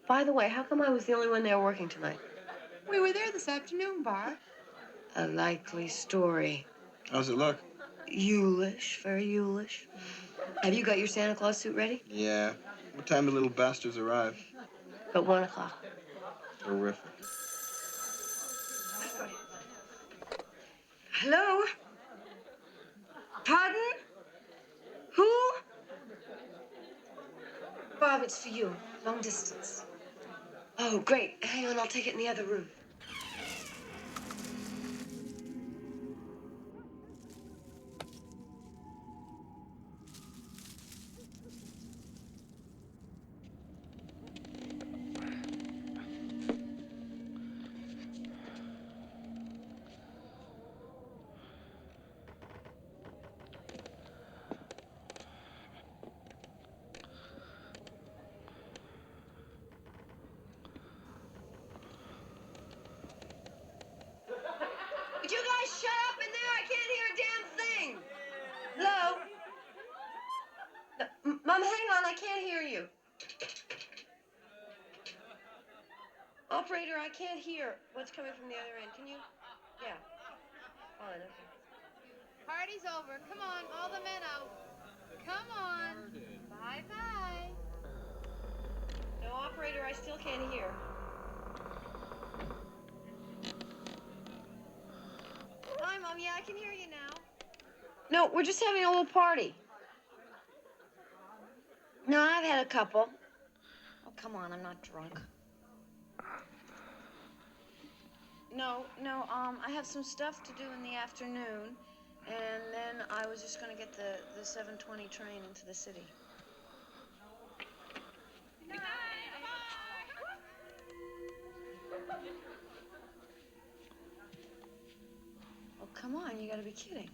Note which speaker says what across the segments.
Speaker 1: By the way, how come I was the only one there working tonight?
Speaker 2: We were there this afternoon, Barb.
Speaker 1: A likely story.
Speaker 3: How's it look?
Speaker 1: Youlish, very Youlish. Have you got your Santa Claus suit ready?
Speaker 3: Yeah. What time do little bastards arrive?
Speaker 1: At 1 o'clock.
Speaker 3: Terrific.
Speaker 1: Hello? Pardon? Who? Bob, it's for you. Long distance. Oh, great. Hang on, I'll take it in the other room. Would you guys shut up in there? I can't hear a damn thing. Hello? No, Mom, hang on. I can't hear you. Operator, I can't hear what's coming from the other end. Can you? Yeah. Fine, okay.
Speaker 2: Party's over. Come on, all the men out. Come on. Bye-bye.
Speaker 1: No, operator, I still can't hear.
Speaker 2: Hi, Mom. Yeah, I can hear you now.
Speaker 1: No, we're just having a little party. No, I've had a couple. Oh, come on, I'm not drunk. No, I have some stuff to do in the afternoon, and then I was just going to get the 7:20 train into the city. Oh, come on, you got to be kidding.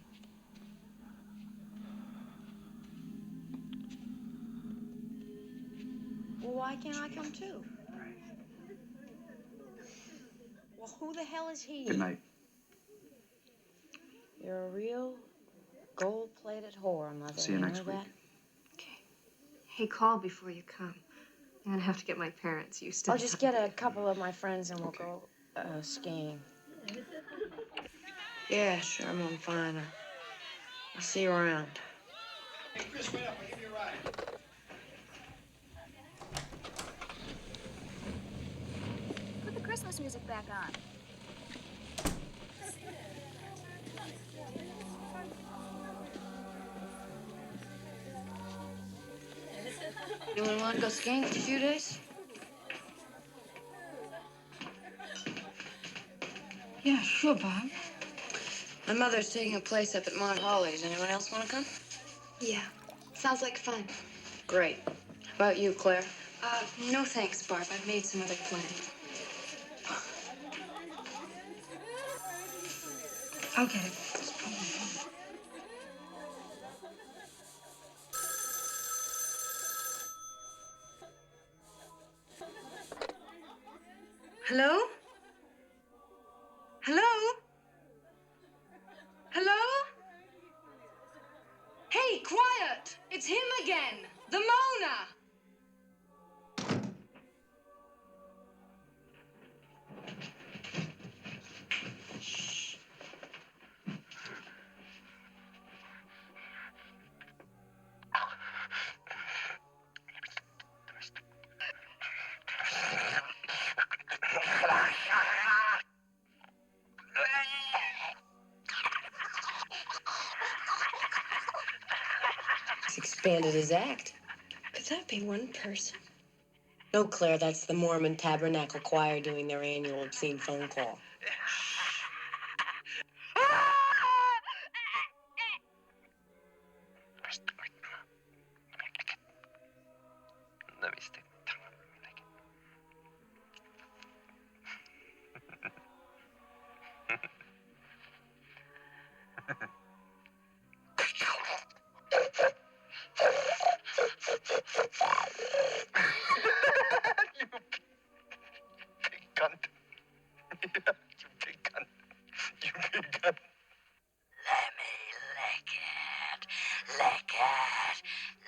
Speaker 1: Well, why can't I come too? Well, who the hell is he?
Speaker 3: Good night.
Speaker 1: You're a real gold-plated whore, Mother.
Speaker 3: See you next week.
Speaker 1: That?
Speaker 4: Okay. Hey, call before you come. I'm gonna have to get my parents used to
Speaker 1: I'll
Speaker 4: that.
Speaker 1: just get a couple of my friends and we'll go skiing. Yeah, sure, I'm fine. I'll see you around.
Speaker 5: Hey, Chris, wait up. I'll give you a ride.
Speaker 6: Put the Christmas music back on.
Speaker 1: You want to go skiing for a few days?
Speaker 4: Yeah, sure, Bob.
Speaker 1: My mother's taking a place up at Mount Holly's. Anyone else want to come?
Speaker 4: Yeah. Sounds like fun.
Speaker 1: Great. How about you, Claire?
Speaker 4: No thanks, Barb. I've made some other plans. I'll get it.
Speaker 1: Hello? Hello? Hello? Hey, quiet! It's him again! The Mona! Shh. He's expanded his act.
Speaker 4: Could that be one person?
Speaker 1: No, Claire, that's the Mormon Tabernacle Choir doing their annual obscene phone call.
Speaker 7: Let me stick my tongue out. You big cunt. You big cunt. You big cunt. Let me lick it. Lick it.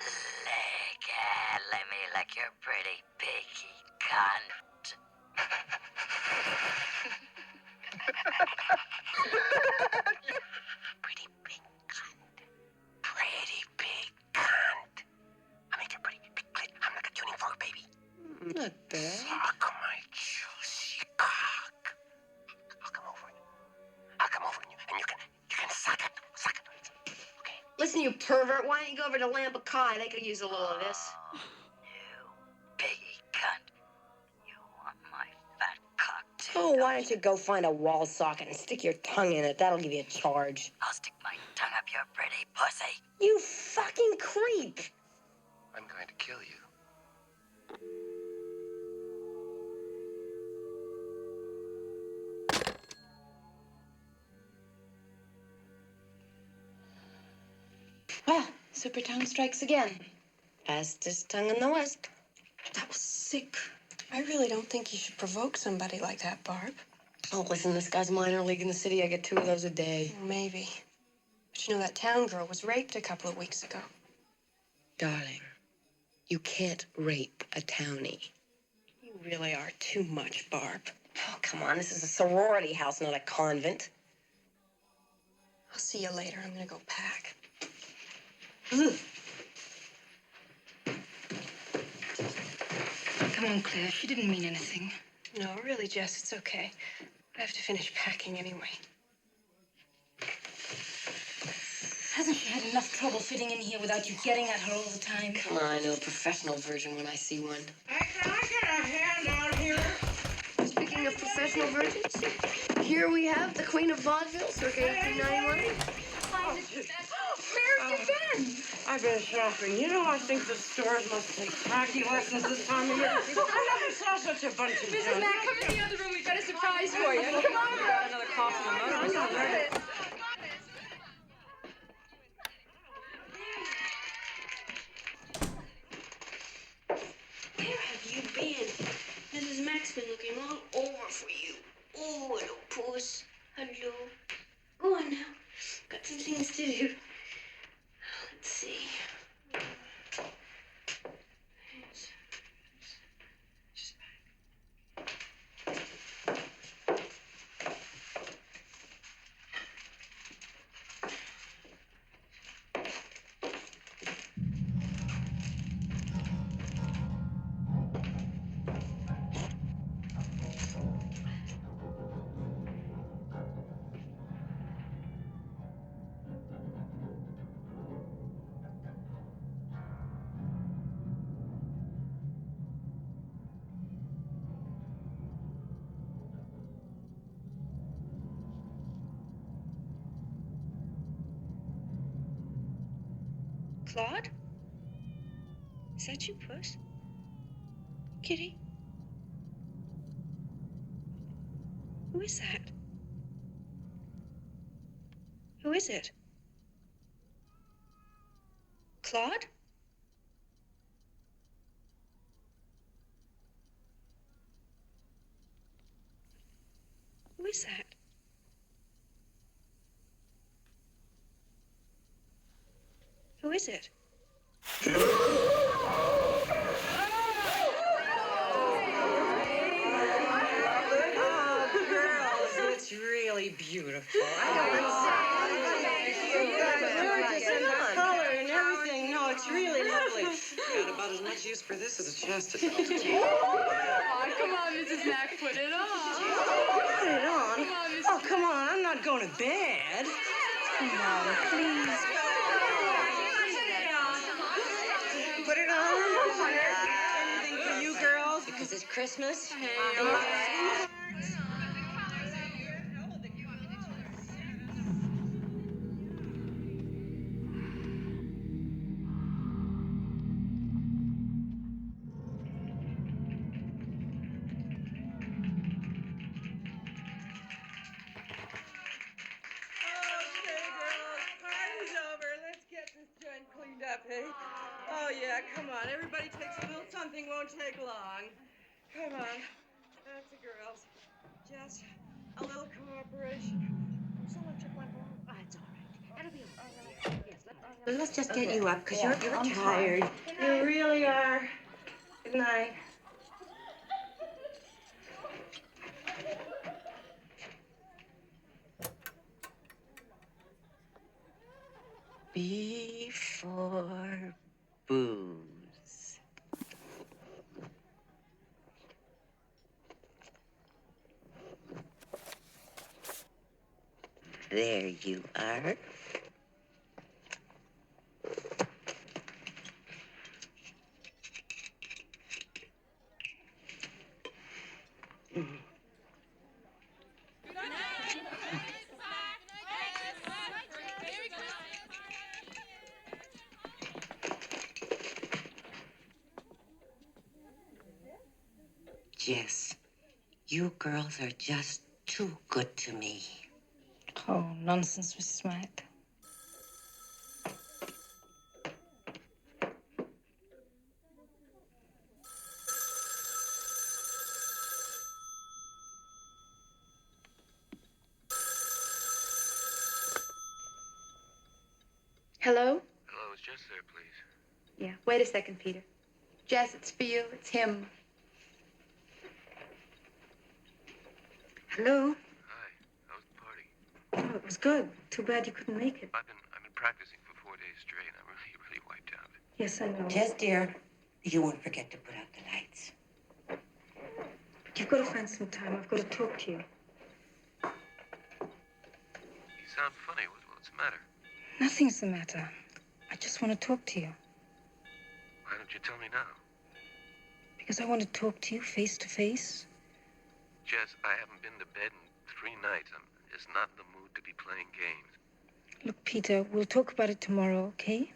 Speaker 7: Lick it. Let me lick your pretty piggy cunt. cunt. Pretty big cunt. Pretty big cunt. I made a pretty big clit. I'm like a tuning fork, baby.
Speaker 8: Not bad.
Speaker 7: Suck my juicy cock. I'll come over and you can suck it. Suck it. Okay.
Speaker 4: Listen, you pervert, why don't you go over to Lamb Kai? They could use a little of this.
Speaker 7: You piggy cunt. You want my fat cock too?
Speaker 8: Oh, why don't you go find a wall socket and stick your tongue in it? That'll give you a charge.
Speaker 7: I'll stick my tongue up your pretty pussy.
Speaker 8: You fucking creep.
Speaker 7: I'm going to kill you.
Speaker 1: Well, Super Tongue strikes again.
Speaker 8: Fastest tongue in the West.
Speaker 4: That was sick. I really don't think you should provoke somebody like that, Barb.
Speaker 8: Oh, listen, this guy's minor league in the city. I get 2 of those a day.
Speaker 4: Maybe. But you know that town girl was raped a couple of weeks ago.
Speaker 8: Darling, you can't rape a townie.
Speaker 4: You really are too much, Barb.
Speaker 8: Oh, come on. This is a sorority house, not a convent.
Speaker 4: I'll see you later. I'm gonna go pack. Come on, Claire. She didn't mean anything. No, really, Jess, it's okay. I have to finish packing anyway.
Speaker 9: Hasn't she had enough trouble fitting in here without you getting at her all the time?
Speaker 8: Come on, I know a professional virgin when I see one.
Speaker 10: Can I get a hand out here?
Speaker 4: Speaking of professional virgins, here we have the Queen of Vaudeville, circa 1891.
Speaker 10: Where have you been? I've been shopping. You know, I think the stores must take tacky lessons this time of year. I never saw such a bunch of
Speaker 2: Mrs. Mac, come in the other room. We've got a surprise for you. Come on.
Speaker 10: Another coffee and
Speaker 4: Where have you been? Mrs. Mac's been looking all over for you. Oh, hello, puss. Hello. Go on now. Got some things to do. Let's see. Claude? Is that you, Puss? Kitty? Who is that? Who is it? Claude? Who is that? Who is it?
Speaker 10: It's really beautiful. Color and everything. No, it's really lovely. Got about as much use for this as a chastity.
Speaker 2: Oh, come on, Mrs. Mac, put it on.
Speaker 10: Put it on?
Speaker 2: Come on, Mrs.
Speaker 10: Oh, come on. I'm not going to bed. Come on, please. Put it on. Anything for you girls?
Speaker 8: Because it's Christmas.
Speaker 10: Cleaned up, hey? Oh, yeah, come on. Everybody takes a little something, won't take long. Come on. That's the girls. Just a little cooperation.
Speaker 9: Someone took one home. Oh, it's all right. That'll be all right. Yes,
Speaker 8: Let's just get you up, because you're tired.
Speaker 10: You really are. Good night.
Speaker 7: Before booze. There you are. Jess, you girls are just too good to me.
Speaker 9: Oh, nonsense, Mrs. Mack.
Speaker 11: Hello?
Speaker 12: Hello, is Jess there, please?
Speaker 11: Yeah, wait a second, Peter. Jess, it's for you. It's him. Hello?
Speaker 12: Hi, how was the party?
Speaker 11: Oh, it was good. Too bad you couldn't make it.
Speaker 12: I've been practicing for 4 days straight. I'm really wiped out.
Speaker 11: Yes, I know.
Speaker 8: Jess, dear, you won't forget to put out the lights.
Speaker 11: But you've got to find some time. I've got to talk to you.
Speaker 12: You sound funny. What's the matter?
Speaker 9: Nothing's the matter. I just want to talk to you.
Speaker 12: Why don't you tell me now?
Speaker 9: Because I want to talk to you face to face.
Speaker 12: Jess, I haven't been to bed in 3 nights. I'm just not in the mood to be playing games.
Speaker 9: Look, Peter, we'll talk about it tomorrow, okay?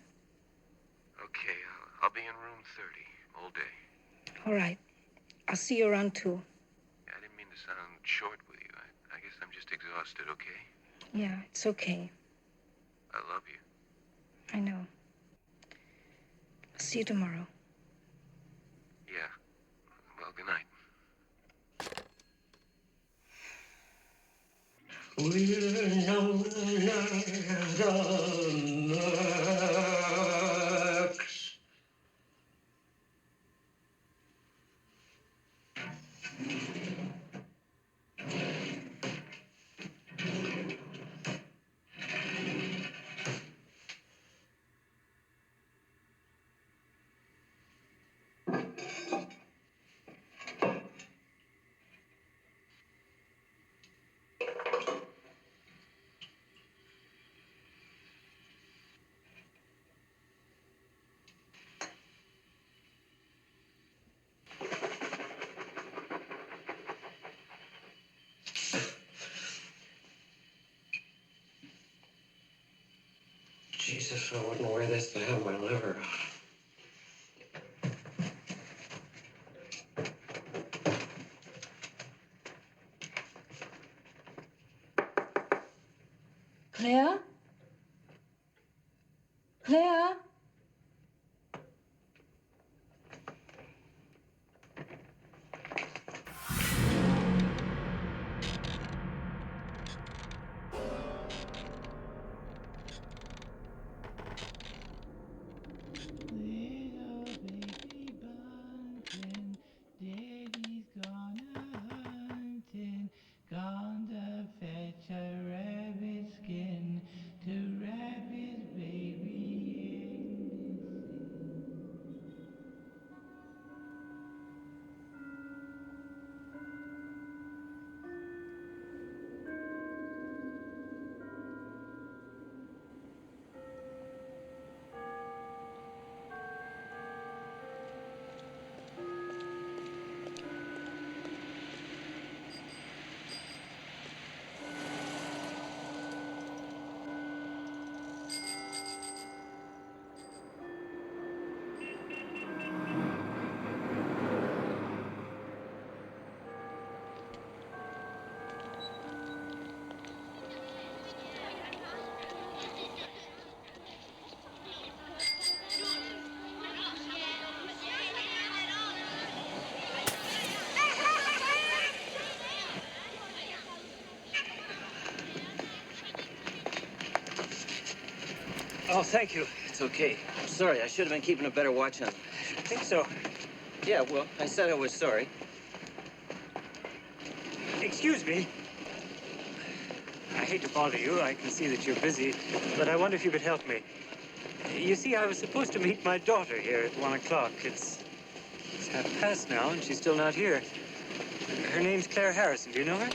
Speaker 12: Okay, I'll be in room 30 all day.
Speaker 9: All right. I'll see you around 2.
Speaker 12: I didn't mean to sound short with you. I guess I'm just exhausted, okay?
Speaker 9: Yeah, it's okay.
Speaker 12: I love you.
Speaker 9: I know. I'll see you tomorrow.
Speaker 12: Yeah. Well, good night.
Speaker 7: We're no longer Jesus, I wouldn't wear this to have my liver.
Speaker 9: Claire? Claire?
Speaker 13: Little baby bunting, daddy's gone a hunting, gone to fetch a rabbit skin to wrap his baby Agnes in.
Speaker 14: Oh, thank you. It's okay. I'm sorry. I should have been keeping a better watch on them.
Speaker 13: I think so.
Speaker 14: Yeah, well, I said I was sorry.
Speaker 13: Excuse me.
Speaker 14: I
Speaker 13: hate to bother you. I can see that you're busy, but I wonder if you could help me. You see, I was supposed to meet my daughter here at 1 o'clock. It's 1:30 now, and she's still not here. Her name's Claire Harrison. Do you know her?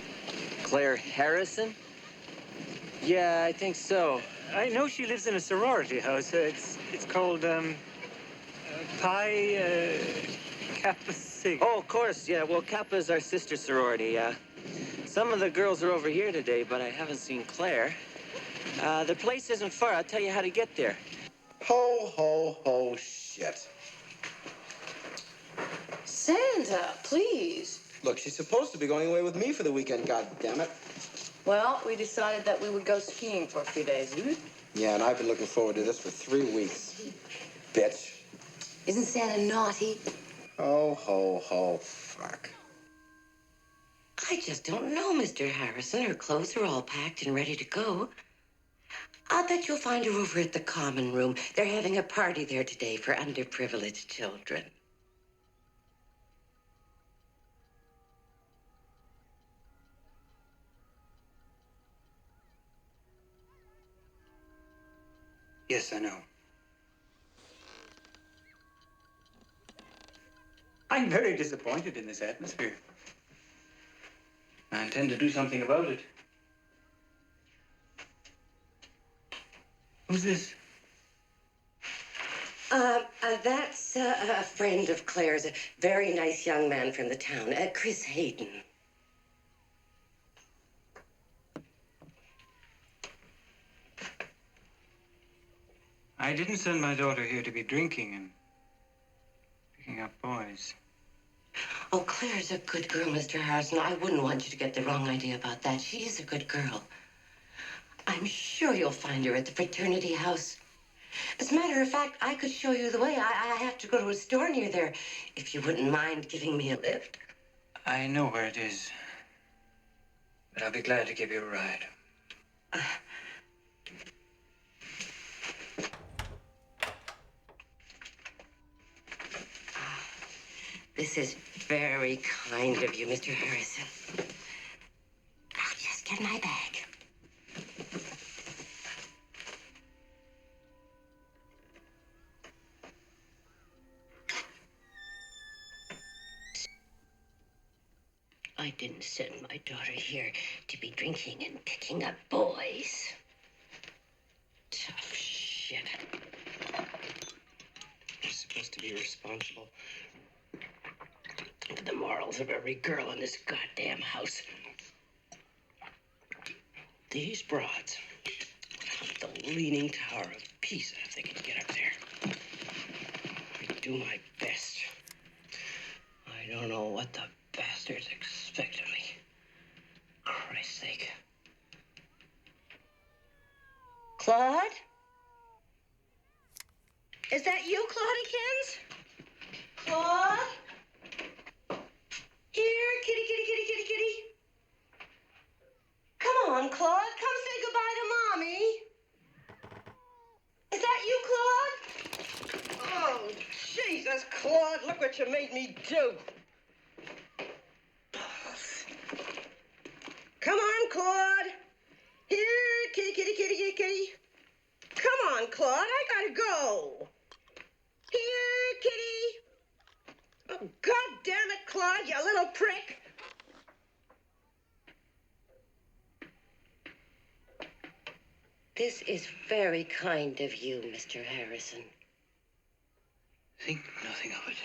Speaker 14: Claire Harrison? Yeah, I think so.
Speaker 13: I know she lives in a sorority house. It's called, Pi, Kappa Sig.
Speaker 14: Oh, of course, yeah. Well, Kappa's our sister sorority, some of the girls are over here today, but I haven't seen Claire. The place isn't far. I'll tell you how to get there.
Speaker 15: Ho, ho, ho, shit.
Speaker 8: Santa, please.
Speaker 15: Look, she's supposed to be going away with me for the weekend, goddammit.
Speaker 8: Well, we decided that we would go skiing for a few days.
Speaker 15: Yeah, and I've been looking forward to this for 3 weeks. Bitch.
Speaker 8: Isn't Santa naughty?
Speaker 15: Ho, ho, ho, fuck.
Speaker 8: I just don't know, Mr. Harrison. Her clothes are all packed and ready to go. I'll bet you'll find her over at the common room. They're having a party there today for underprivileged children.
Speaker 13: Yes, I know. I'm very disappointed in this atmosphere. I intend to do something about it. Who's this?
Speaker 8: That's a friend of Claire's, a very nice young man from the town, Chris Hayden.
Speaker 13: I didn't send my daughter here to be drinking and picking up boys.
Speaker 8: Oh, Claire's a good girl, Mr. Harrison. I wouldn't want you to get the wrong idea about that. She is a good girl. I'm sure you'll find her at the fraternity house. As a matter of fact, I could show you the way. I have to go to a store near there, if you wouldn't mind giving me a lift.
Speaker 13: I know where it is, but I'll be glad to give you a ride.
Speaker 8: This is very kind of you, Mr. Harrison. I'll just get my bag. I didn't send my daughter here to be drinking and picking up boys. Tough shit. You're supposed to be responsible for the morals of every girl in this goddamn house. These broads have the leaning tower of Pisa if they can get up there. I do my best. I don't know what the bastards expect of me. Christ's sake. Claude? Is that you, Claudikins? Claude? Here, kitty, kitty, kitty, kitty, kitty. Come on, Claude. Come say goodbye to Mommy. Is that you, Claude?
Speaker 10: Oh, Jesus, Claude, look what you made me do. Come on, Claude. Here, kitty, kitty, kitty, kitty, kitty. Come on, Claude, I gotta go. Here, kitty. Oh, God damn it, Claude, you little prick.
Speaker 8: This is very kind of you, Mr. Harrison.
Speaker 13: Think nothing of it.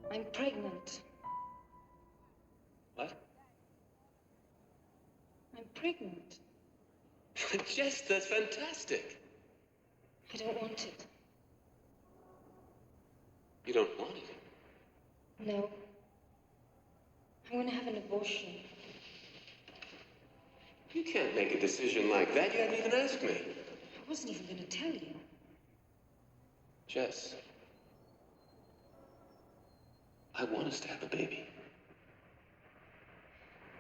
Speaker 11: I'm pregnant.
Speaker 12: What?
Speaker 11: I'm pregnant.
Speaker 12: Jess, that's fantastic.
Speaker 11: I don't want it.
Speaker 12: You don't want it?
Speaker 11: No. I'm going to have an abortion.
Speaker 12: You can't make a decision like that. You hadn't even asked me.
Speaker 9: I wasn't even going to tell you.
Speaker 12: Jess, I want us to have a baby.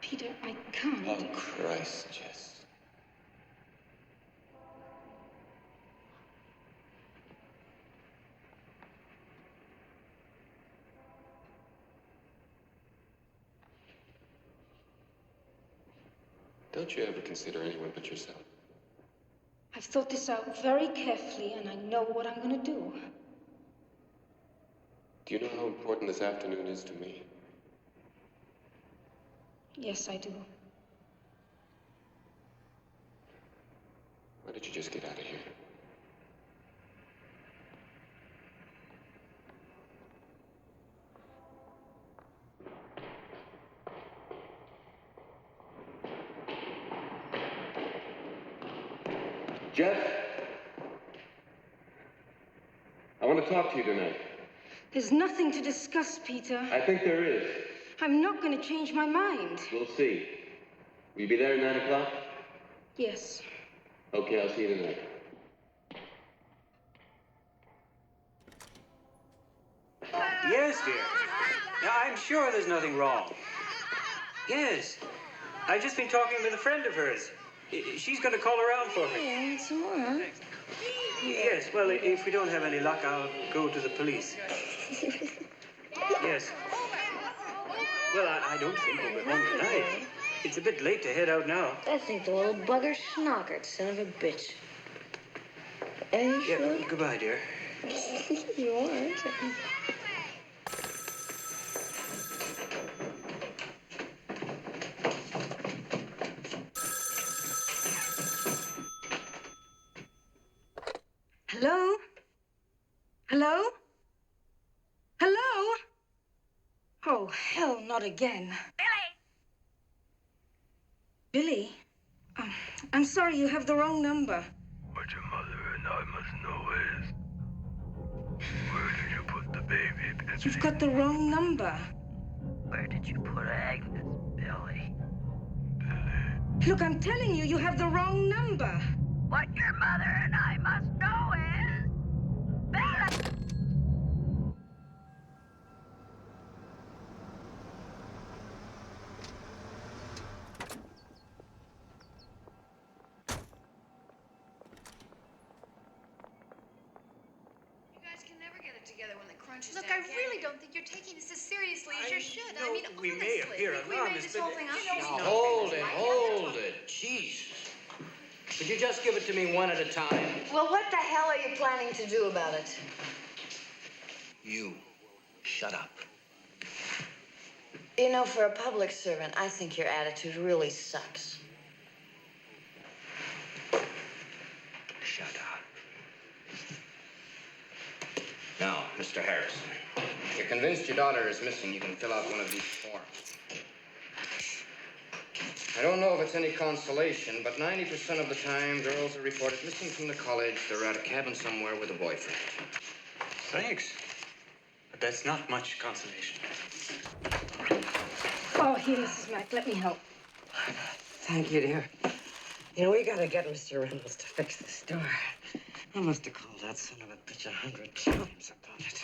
Speaker 9: Peter, I can't.
Speaker 12: Oh, Christ, Jess. Don't you ever consider anyone but yourself?
Speaker 9: I've thought this out very carefully, and I know what I'm going to do.
Speaker 12: Do you know how important this afternoon is to me?
Speaker 9: Yes, I do.
Speaker 12: Why don't you just get out of here? Jeff? I want to talk to you tonight.
Speaker 9: There's nothing to discuss, Peter.
Speaker 12: I think there is.
Speaker 9: I'm not going to change my mind.
Speaker 12: We'll see. Will you be there at 9 o'clock?
Speaker 9: Yes.
Speaker 12: Okay, I'll see you tonight.
Speaker 13: Yes, dear. Now, I'm sure there's nothing wrong. Yes. I've just been talking with a friend of hers. She's going to call around for me.
Speaker 9: Yeah, want some more, huh?
Speaker 13: Yes, well, if we don't have any luck, I'll go to the police. Yes. Well, I don't think we'll be home tonight. It's a bit late to head out now.
Speaker 4: I think the little bugger schnockered, son of a bitch. And you
Speaker 13: Yeah, goodbye, dear.
Speaker 4: You aren't.
Speaker 9: Hello? Hello? Hello? Oh, hell, not again. Billy! Billy? I'm sorry, you have the wrong number.
Speaker 16: What your mother and I must know is, where did you put the baby, Betsy?
Speaker 9: You've got the wrong number.
Speaker 16: Where did you put Agnes, Billy?
Speaker 9: Look, I'm telling you, you have the wrong number.
Speaker 16: What your mother and I must know is, Billy!
Speaker 2: Look, I really don't think you're taking this as seriously as you should. I mean,
Speaker 13: we
Speaker 2: honestly,
Speaker 13: may appear
Speaker 2: we made
Speaker 13: anonymous,
Speaker 2: this
Speaker 13: but
Speaker 2: whole thing up.
Speaker 17: Now, hold it. Jeez. Could you just give it to me one at a time?
Speaker 1: Well, what the hell are you planning to do about it?
Speaker 17: You. Shut up.
Speaker 1: You know, for a public servant, I think your attitude really sucks.
Speaker 17: Shut up. Now, Mr. Harrison, if you're convinced your daughter is missing, you can fill out one of these forms. I don't know if it's any consolation, but 90% of the time, girls are reported missing from the college. They're at a cabin somewhere with a boyfriend.
Speaker 13: Thanks. But that's not much consolation.
Speaker 9: Oh, here, Mrs. Mack, let me help.
Speaker 8: Thank you, dear. You know, we gotta get Mr. Reynolds to fix this door. I must have called that son of a bitch 100 times about it.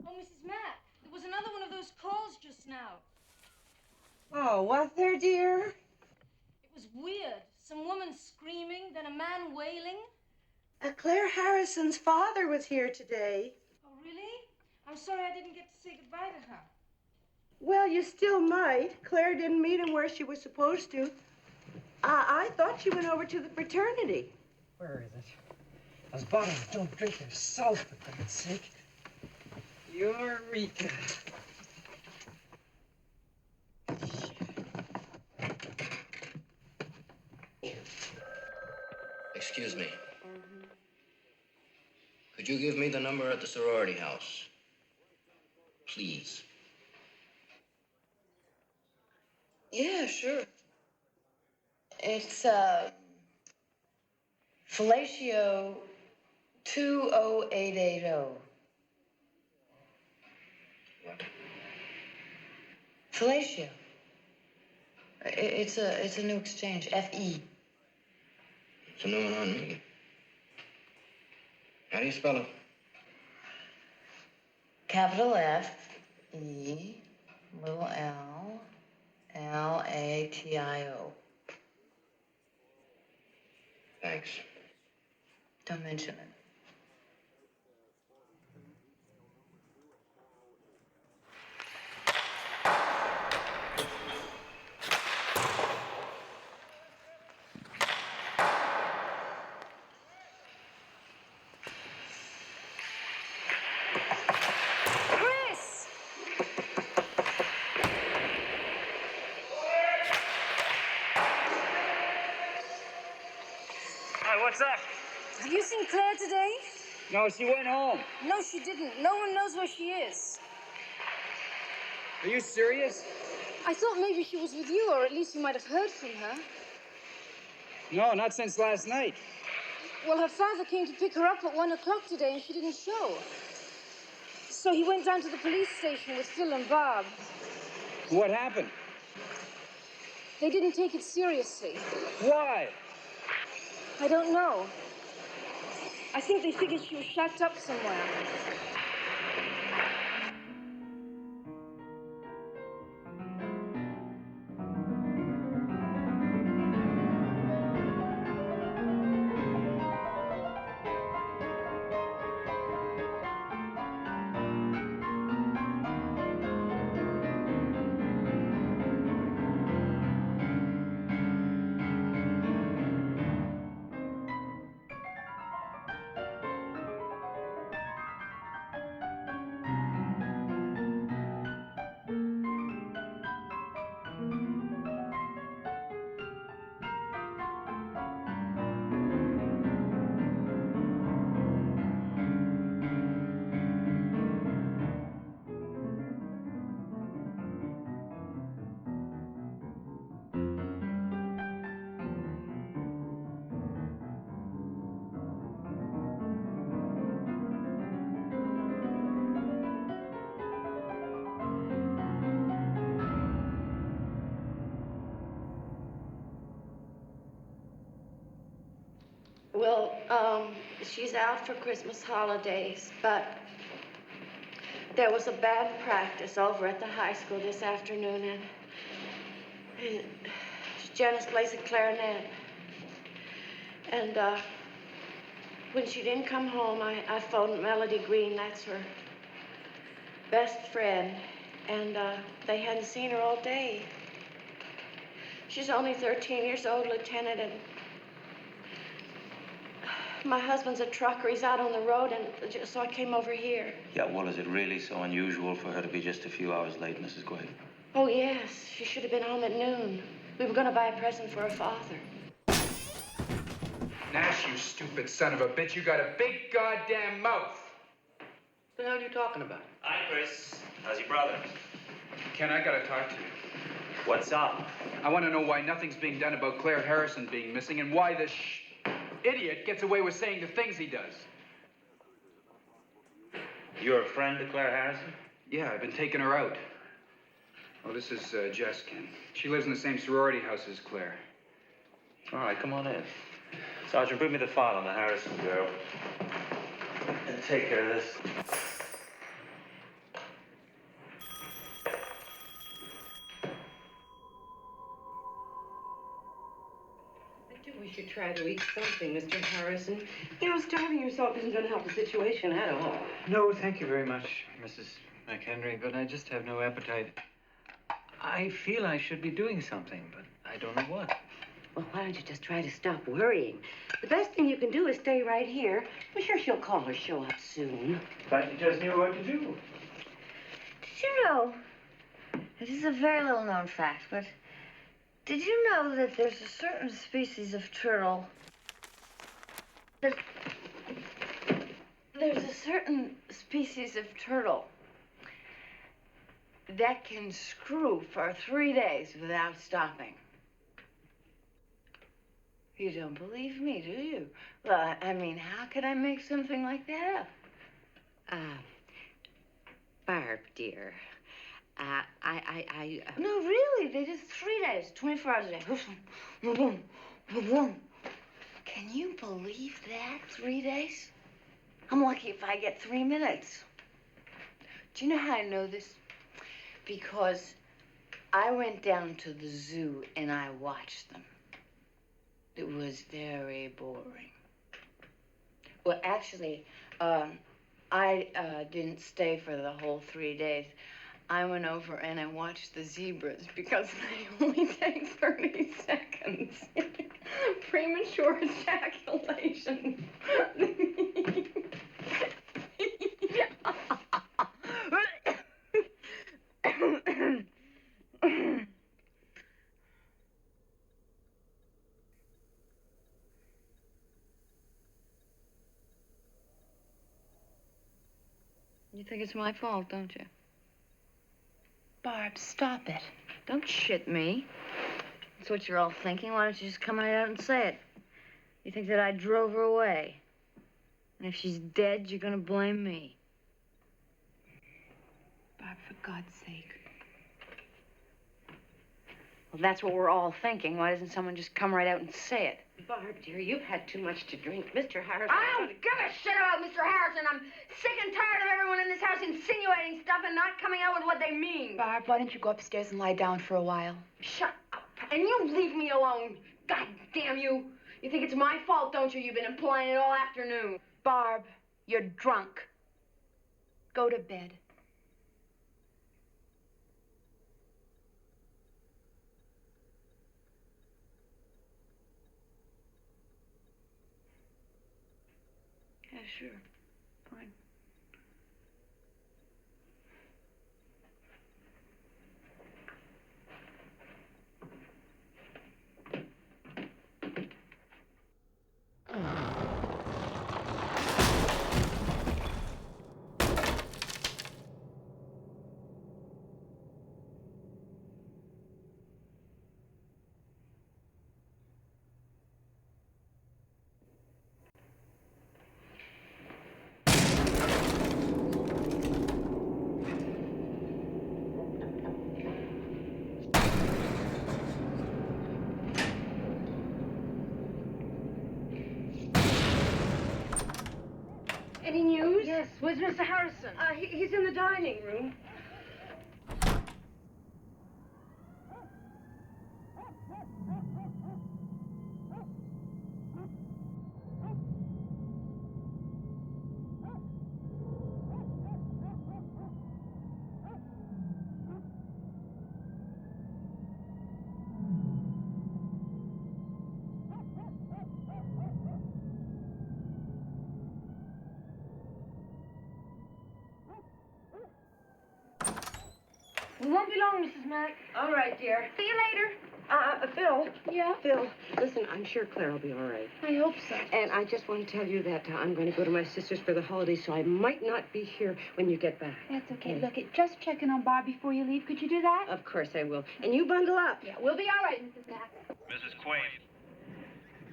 Speaker 9: Oh, Mrs. Mack, there was another one of those calls just now.
Speaker 10: Oh, what there, dear?
Speaker 9: It was weird. Some woman screaming, then a man wailing.
Speaker 10: Claire Harrison's father was here today.
Speaker 9: Oh, really? I'm sorry I didn't get to say goodbye to her.
Speaker 10: Well, you still might. Claire didn't meet him where she was supposed to. I thought she went over to the fraternity.
Speaker 8: Where is it? Those bottles don't drink their salt, for God's sake. Eureka.
Speaker 17: Excuse me. Could you give me the number at the sorority house? Please.
Speaker 1: Yeah, sure. It's, fellatio 20880.
Speaker 17: What?
Speaker 1: Fellatio.
Speaker 2: It's a new exchange, FE.
Speaker 17: It's a new one on me. How do you spell it?
Speaker 2: Capital F, E, little L, Latio.
Speaker 17: Thanks.
Speaker 2: Don't mention it.
Speaker 9: Chris!
Speaker 13: Hi, what's up?
Speaker 9: Have you seen Claire today?
Speaker 13: No, she went home.
Speaker 9: No, she didn't. No one knows where she is.
Speaker 13: Are you serious?
Speaker 9: I thought maybe she was with you, or at least you might have heard from her.
Speaker 13: No, not since last night.
Speaker 9: Well, her father came to pick her up at 1 o'clock today, and she didn't show. So he went down to the police station with Phil and Bob.
Speaker 13: What happened?
Speaker 9: They didn't take it seriously.
Speaker 13: Why?
Speaker 9: I don't know. I think they figured she was shacked up somewhere.
Speaker 1: Well, she's out for Christmas holidays, but there was a band practice over at the high school this afternoon, and Janice plays the clarinet. And when she didn't come home, I phoned Melody Green, that's her best friend, and they hadn't seen her all day. She's only 13 years old, Lieutenant, and my husband's a trucker. He's out on the road, and so I came over here.
Speaker 18: Yeah, well, is it really so unusual for her to be just a few hours late, Mrs. Quaid?
Speaker 1: Oh, yes. She should have been home at noon. We were going to buy a present for her father.
Speaker 19: Nash, you stupid son of a bitch. You got a big goddamn mouth.
Speaker 14: What the hell are you talking about?
Speaker 18: Hi, Chris. How's your brother?
Speaker 19: Ken, I gotta talk to you.
Speaker 18: What's up?
Speaker 19: I want to know why nothing's being done about Claire Harrison being missing and why this idiot gets away with saying the things he does.
Speaker 18: You're a friend to Claire Harrison?
Speaker 19: Yeah, I've been taking her out. Oh, this is Jess, Ken. She lives in the same sorority house as Claire.
Speaker 18: All right, come on in. Sergeant, bring me the file on the Harrison girl. And take care of this.
Speaker 8: I do wish you'd try to eat something, Mr. Harrison. You know, starving yourself isn't going to help the situation at all.
Speaker 13: No, thank you very much, Mrs. McHenry, but I just have no appetite. I feel I should be doing something, but I don't know what.
Speaker 8: Well, why don't you just try to stop worrying? The best thing you can do is stay right here. I'm sure she'll call or show up soon.
Speaker 13: Thought you just knew what to do.
Speaker 1: Did you know, this is a very little known fact, but did you know that there's a certain species of turtle there's a certain species of turtle that can screw for 3 days without stopping? You don't believe me, do you? Well, I mean, how could I make something like that up?
Speaker 8: Barb, dear,
Speaker 9: No, really, they did 3 days, 24 hours a day. Boom, boom, boom. Can you believe that? 3 days? I'm lucky if I get 3 minutes. Do you know how I know this? Because I went down to the zoo and I watched them. It was very boring. Well, actually, I didn't stay for the whole 3 days. I went over and I watched the zebras because they only take 30 seconds. Premature ejaculation. You think it's my fault, don't you? Barb, stop it. Don't shit me. That's what you're all thinking. Why don't you just come right out and say it? You think that I drove her away. And if she's dead, you're gonna blame me. Barb, for God's sake. Well, that's what we're all thinking. Why doesn't someone just come right out and say it?
Speaker 8: Barb, dear, you've had too much to drink. Mr. Harrison...
Speaker 9: I don't give a shit about Mr. Harrison. I'm sick and tired of everyone in this house insinuating stuff and not coming out with what they mean.
Speaker 2: Barb, why don't you go upstairs and lie down for a while?
Speaker 9: Shut up. And you leave me alone. God damn you. You think it's my fault, don't you? You've been implying it all afternoon.
Speaker 2: Barb, you're drunk. Go to bed.
Speaker 9: Yeah, sure. Fine. Any news? Yes. Where's Mr. Harrison? He's in the dining room. We won't be long, Mrs. Mack. All right, dear.
Speaker 8: See you later.
Speaker 9: Phil.
Speaker 8: Yeah? Phil, listen, I'm sure Claire will be all right.
Speaker 9: I hope so.
Speaker 8: And I just want to tell you that I'm going to go to my sister's for the holidays, so I might not be here when you get back.
Speaker 2: That's okay. Look, just checking on Barb before you leave. Could you do that?
Speaker 8: Of course I will. And you bundle up.
Speaker 2: Yeah, we'll be all right, Mrs. Mack.
Speaker 20: Mrs. Quaid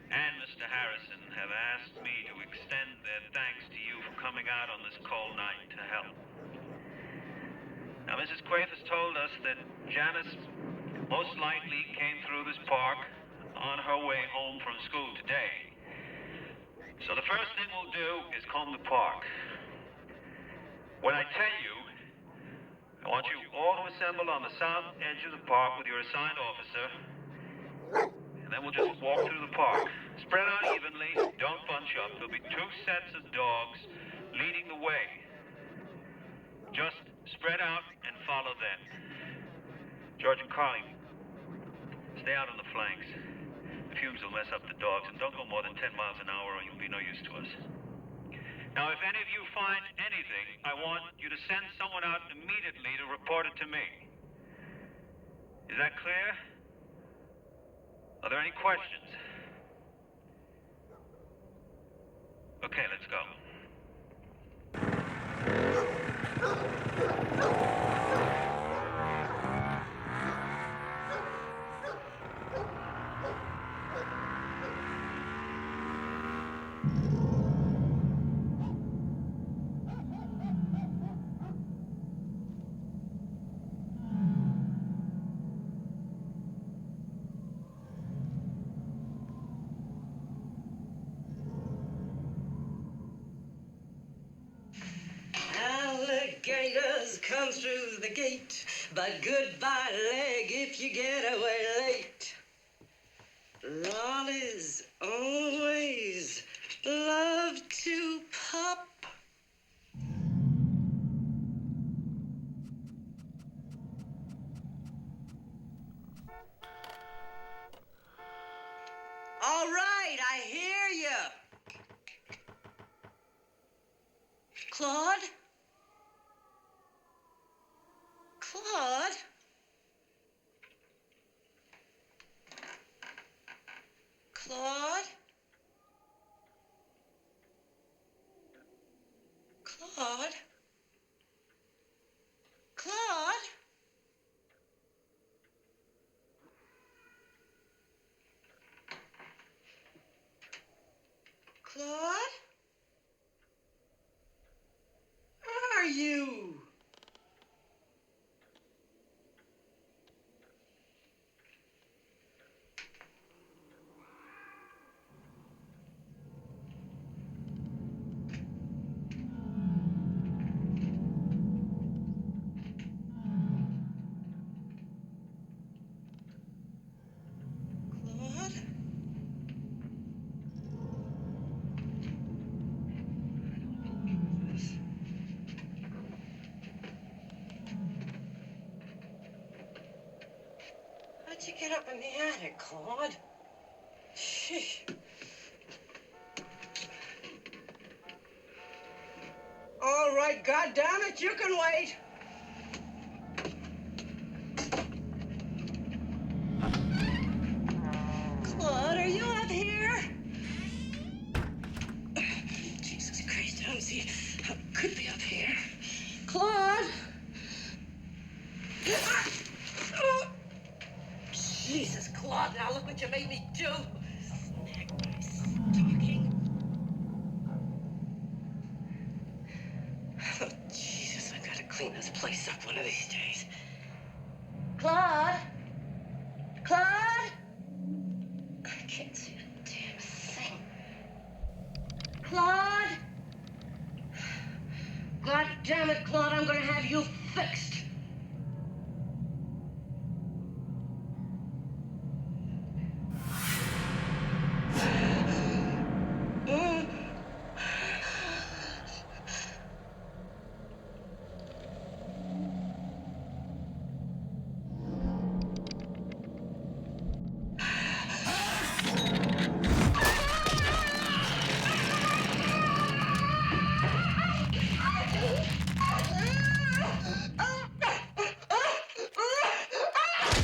Speaker 20: and Mr. Harrison have asked me to extend their thanks to you for coming out on this cold night to help. Now, Mrs. Quaid has told us that Janice most likely came through this park on her way home from school today. So the first thing we'll do is comb the park. When I tell you, I want you all to assemble on the south edge of the park with your assigned officer, and then we'll just walk through the park. Spread out evenly, don't bunch up. There'll be 2 sets of dogs leading the way. Just spread out and follow them. George and Carly, stay out on the flanks. The fumes will mess up the dogs, and don't go more than 10 miles an hour or you'll be no use to us. Now, if any of you find anything, I want you to send someone out immediately to report it to me. Is that clear? Are there any questions? Okay, let's go.
Speaker 21: through the gate, but goodbye leg if you get away late. Lollies always love to pop. All right, I hear you. Claude? Claude? Claude? Claude? Claude? Claude? Where are you? Claude? How'd you get up in the attic, Claude? Sheesh. All right, goddammit, you can wait. Claude, are you up here? Jesus Christ, I don't see how it could be up here. Claude? Jesus, Claude, now look what you made me do. Oh, Jesus, I gotta clean this place up one of these days. Claude? Claude? I can't see a damn thing. Claude? God damn it, Claude, I'm gonna have you fixed.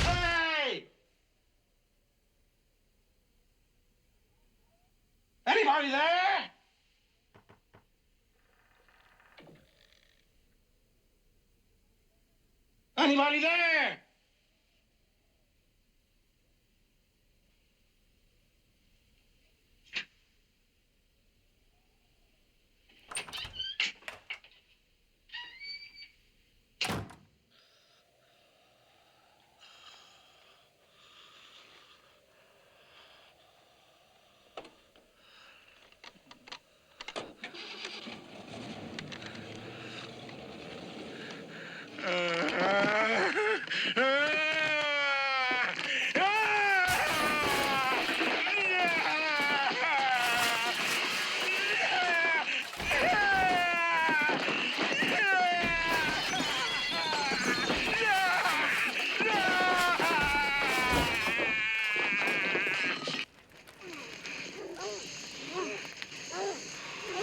Speaker 5: Hey! Anybody there? Anybody there?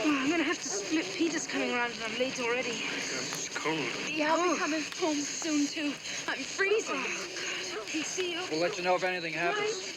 Speaker 11: I'm gonna have to split. Peter's coming around and I'm late already.
Speaker 13: It's cold.
Speaker 6: Yeah, I'll be coming home soon, too. I'm freezing.
Speaker 11: Oh, God. Okay, see you.
Speaker 19: We'll let you know if anything happens.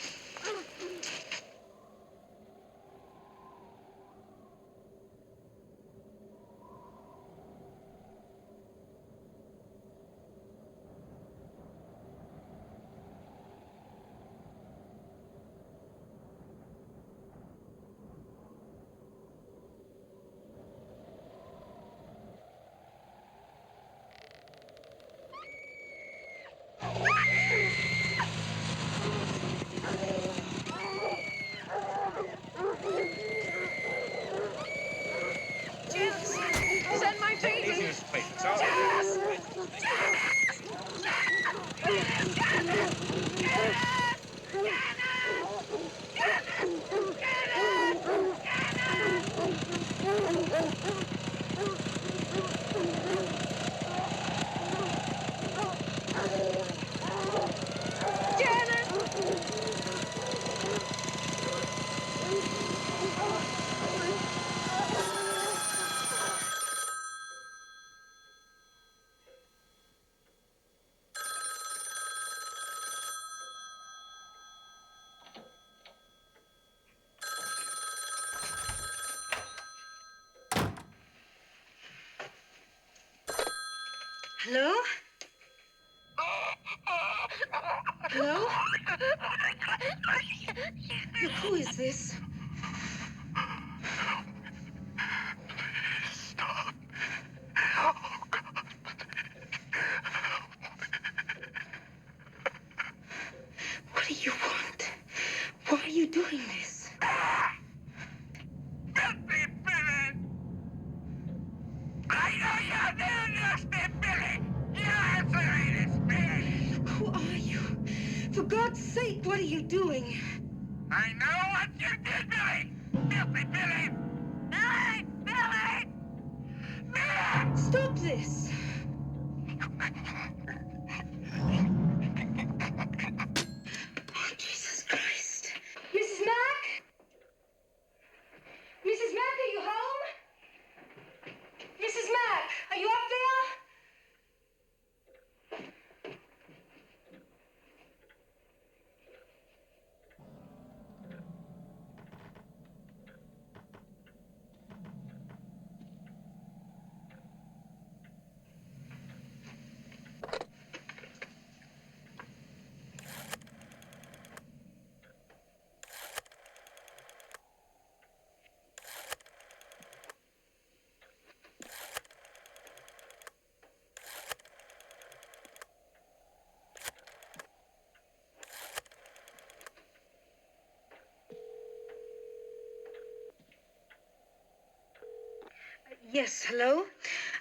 Speaker 11: Hello? Hello? Look, who is this?
Speaker 16: Stop.
Speaker 11: What do you want? Why are you doing this? Who are you? For God's sake, what are you doing?
Speaker 7: I know what you did, Billy! Filthy Billy! Billy! Billy!
Speaker 11: Stop this! Oh, Jesus Christ. Mrs. Mack? Mrs. Mack, are you home? Mrs. Mack, are you up there? Yes, hello?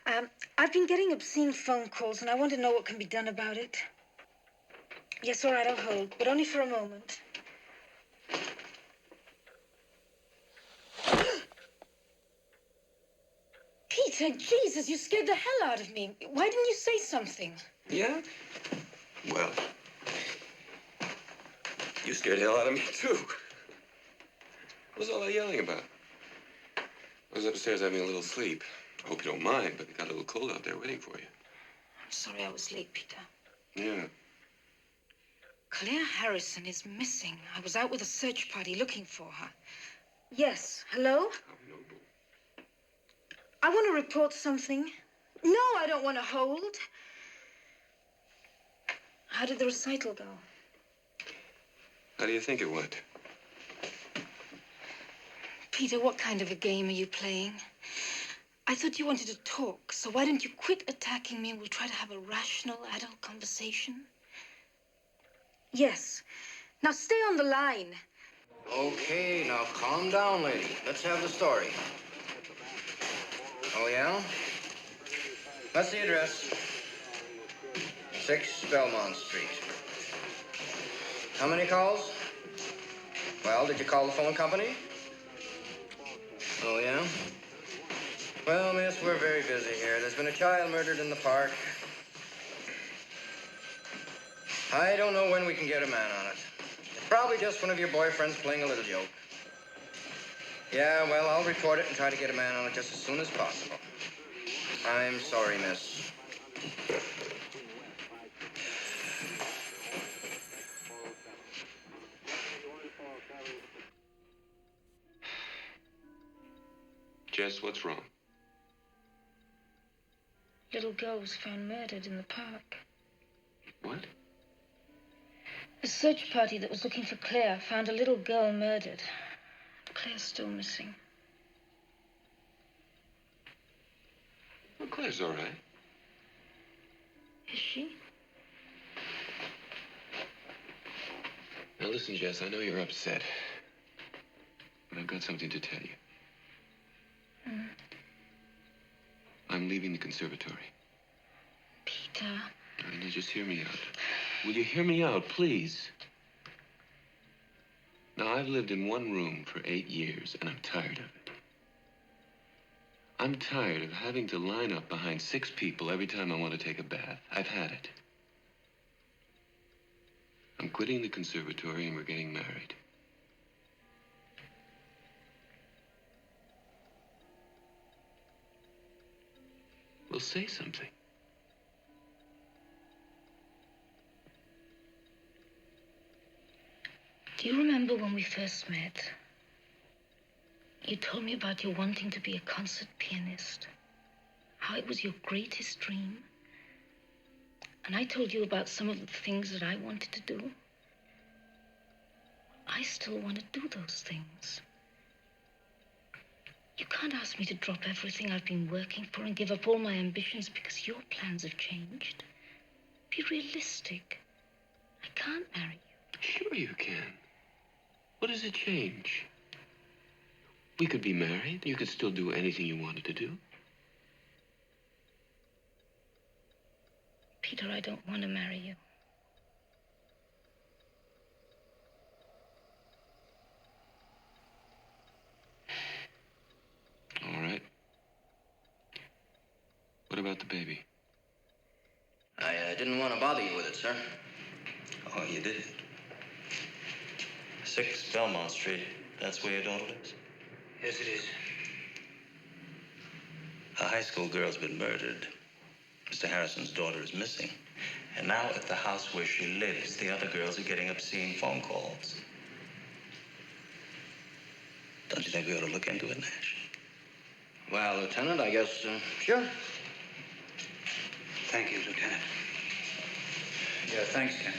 Speaker 11: I've been getting obscene phone calls, and I want to know what can be done about it. Yes, all right, I'll hold, but only for a moment. Peter, Jesus, you scared the hell out of me. Why didn't you say something?
Speaker 12: Yeah? Well, you scared the hell out of me, too. What was all that yelling about? I was upstairs having a little sleep. I hope you don't mind, but it got a little cold out there waiting for you.
Speaker 11: I'm sorry I was late, Peter.
Speaker 12: Yeah.
Speaker 11: Claire Harrison is missing. I was out with a search party looking for her. Yes, hello?
Speaker 12: How noble.
Speaker 11: I want to report something. No, I don't want to hold. How did the recital go?
Speaker 12: How do you think it went?
Speaker 11: Peter, what kind of a game are you playing? I thought you wanted to talk, so why don't you quit attacking me and we'll try to have a rational, adult conversation? Yes. Now stay on the line.
Speaker 17: Okay, now calm down, lady. Let's have the story. Oh, yeah? That's the address. 6 Belmont Street. How many calls? Well, did you call the phone company? Oh, yeah? Well, miss, we're very busy here. There's been a child murdered in the park. I don't know when we can get a man on it. It's probably just one of your boyfriends playing a little joke. Yeah, well, I'll report it and try to get a man on it just as soon as possible. I'm sorry, miss.
Speaker 12: Jess, what's wrong?
Speaker 11: Little girl was found murdered in the park.
Speaker 12: What?
Speaker 11: A search party that was looking for Claire found a little girl murdered. Claire's still missing.
Speaker 12: Well, Claire's all right.
Speaker 11: Is she?
Speaker 12: Now listen, Jess, I know you're upset. But I've got something to tell you. I'm leaving the conservatory.
Speaker 11: Peter.
Speaker 12: Now, just hear me out. Will you hear me out, please? Now, I've lived in one room for 8 years, and I'm tired of it. I'm tired of having to line up behind 6 people every time I want to take a bath. I've had it. I'm quitting the conservatory, and we're getting married. Well, say something.
Speaker 11: Do you remember when we first met? You told me about your wanting to be a concert pianist. How it was your greatest dream. and I told you about some of the things that I wanted to do, I still want to do those things. You can't ask me to drop everything I've been working for and give up all my ambitions because your plans have changed. Be realistic. I can't marry you.
Speaker 12: Sure you can. What does it change? We could be married. You could still do anything you wanted to do.
Speaker 11: Peter, I don't want to marry you.
Speaker 12: All right. What about the baby?
Speaker 17: I didn't want to bother you with it, sir.
Speaker 18: Oh, you did? 6 Belmont Street. That's where your daughter lives?
Speaker 17: Yes, it is.
Speaker 18: A high school girl's been murdered. Mr. Harrison's daughter is missing. And now at the house where she lives, the other girls are getting obscene phone calls. Don't you think we ought to look into it, Nash?
Speaker 17: Well, Lieutenant, I guess, sure.
Speaker 19: Thank you, Lieutenant. Yeah, thanks, Ken.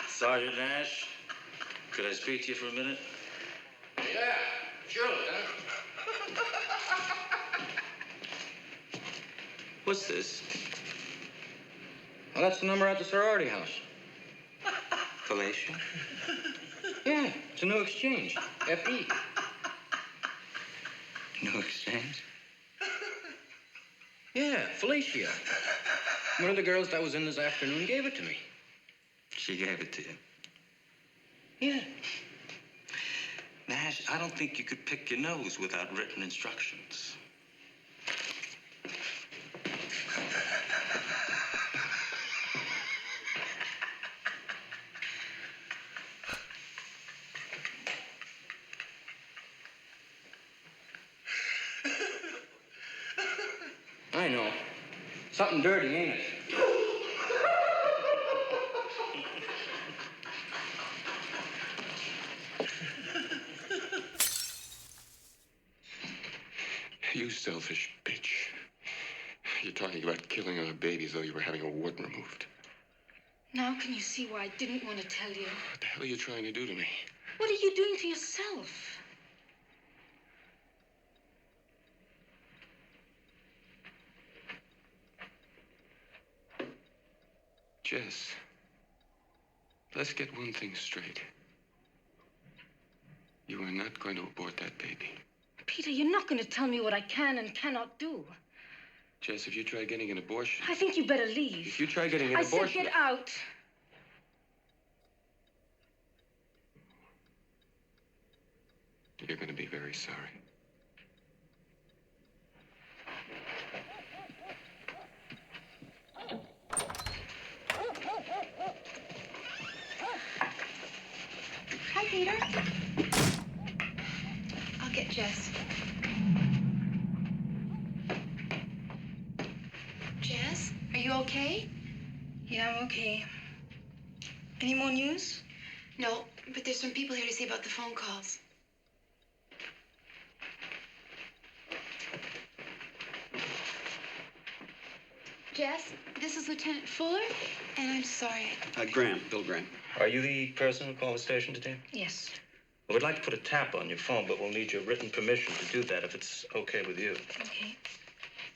Speaker 18: Sergeant Nash, could I speak to you for a minute?
Speaker 17: Yeah, sure, Lieutenant.
Speaker 18: What's this?
Speaker 17: Well, that's the number at the sorority house.
Speaker 18: Felicia?
Speaker 17: Yeah, it's a new exchange. F.E.
Speaker 18: New exchange?
Speaker 17: Yeah, Felicia. One of the girls that was in this afternoon gave it to me.
Speaker 18: She gave it to you.
Speaker 17: Yeah.
Speaker 18: Nash, I don't think you could pick your nose without written instructions.
Speaker 17: I know. Something dirty, ain't it?
Speaker 12: You selfish bitch. You're talking about killing our baby as though you were having a wart removed.
Speaker 11: Now can you see why I didn't want to tell you?
Speaker 12: What the hell are you trying to do to me?
Speaker 11: What are you doing to yourself?
Speaker 12: Jess, let's get one thing straight. You are not going to abort that baby.
Speaker 11: Peter, you're not going to tell me what I can and cannot do.
Speaker 12: Jess, if you try getting an abortion...
Speaker 11: I think you better leave.
Speaker 12: If you try getting an abortion...
Speaker 11: I said get out.
Speaker 12: You're going to be very sorry.
Speaker 2: Hi, Peter. I'll get Jess. Jess, are you okay?
Speaker 11: Yeah, I'm okay. Any more news?
Speaker 2: No, but there's some people here to see about the phone calls. Jess, this is Lieutenant Fuller, and I'm sorry.
Speaker 18: Graham, Bill Graham. Are you the person who called the station today?
Speaker 11: Yes.
Speaker 18: Well, we'd like to put a tap on your phone, but we'll need your written permission to do that if it's okay with you.
Speaker 11: Okay.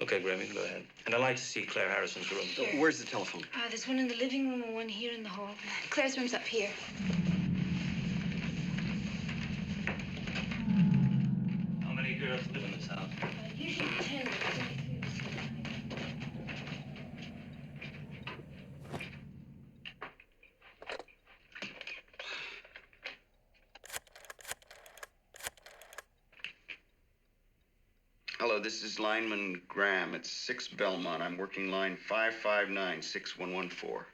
Speaker 18: Okay, Graham, you can go ahead. And I'd like to see Claire Harrison's room.
Speaker 11: Sure.
Speaker 18: Where's the telephone?
Speaker 11: There's one in the living room and one here in the hall.
Speaker 2: Claire's room's up here.
Speaker 18: How many girls live in this house?
Speaker 11: Usually 10.
Speaker 3: this is lineman Graham. It's 6 Belmont. I'm working line 559-6114.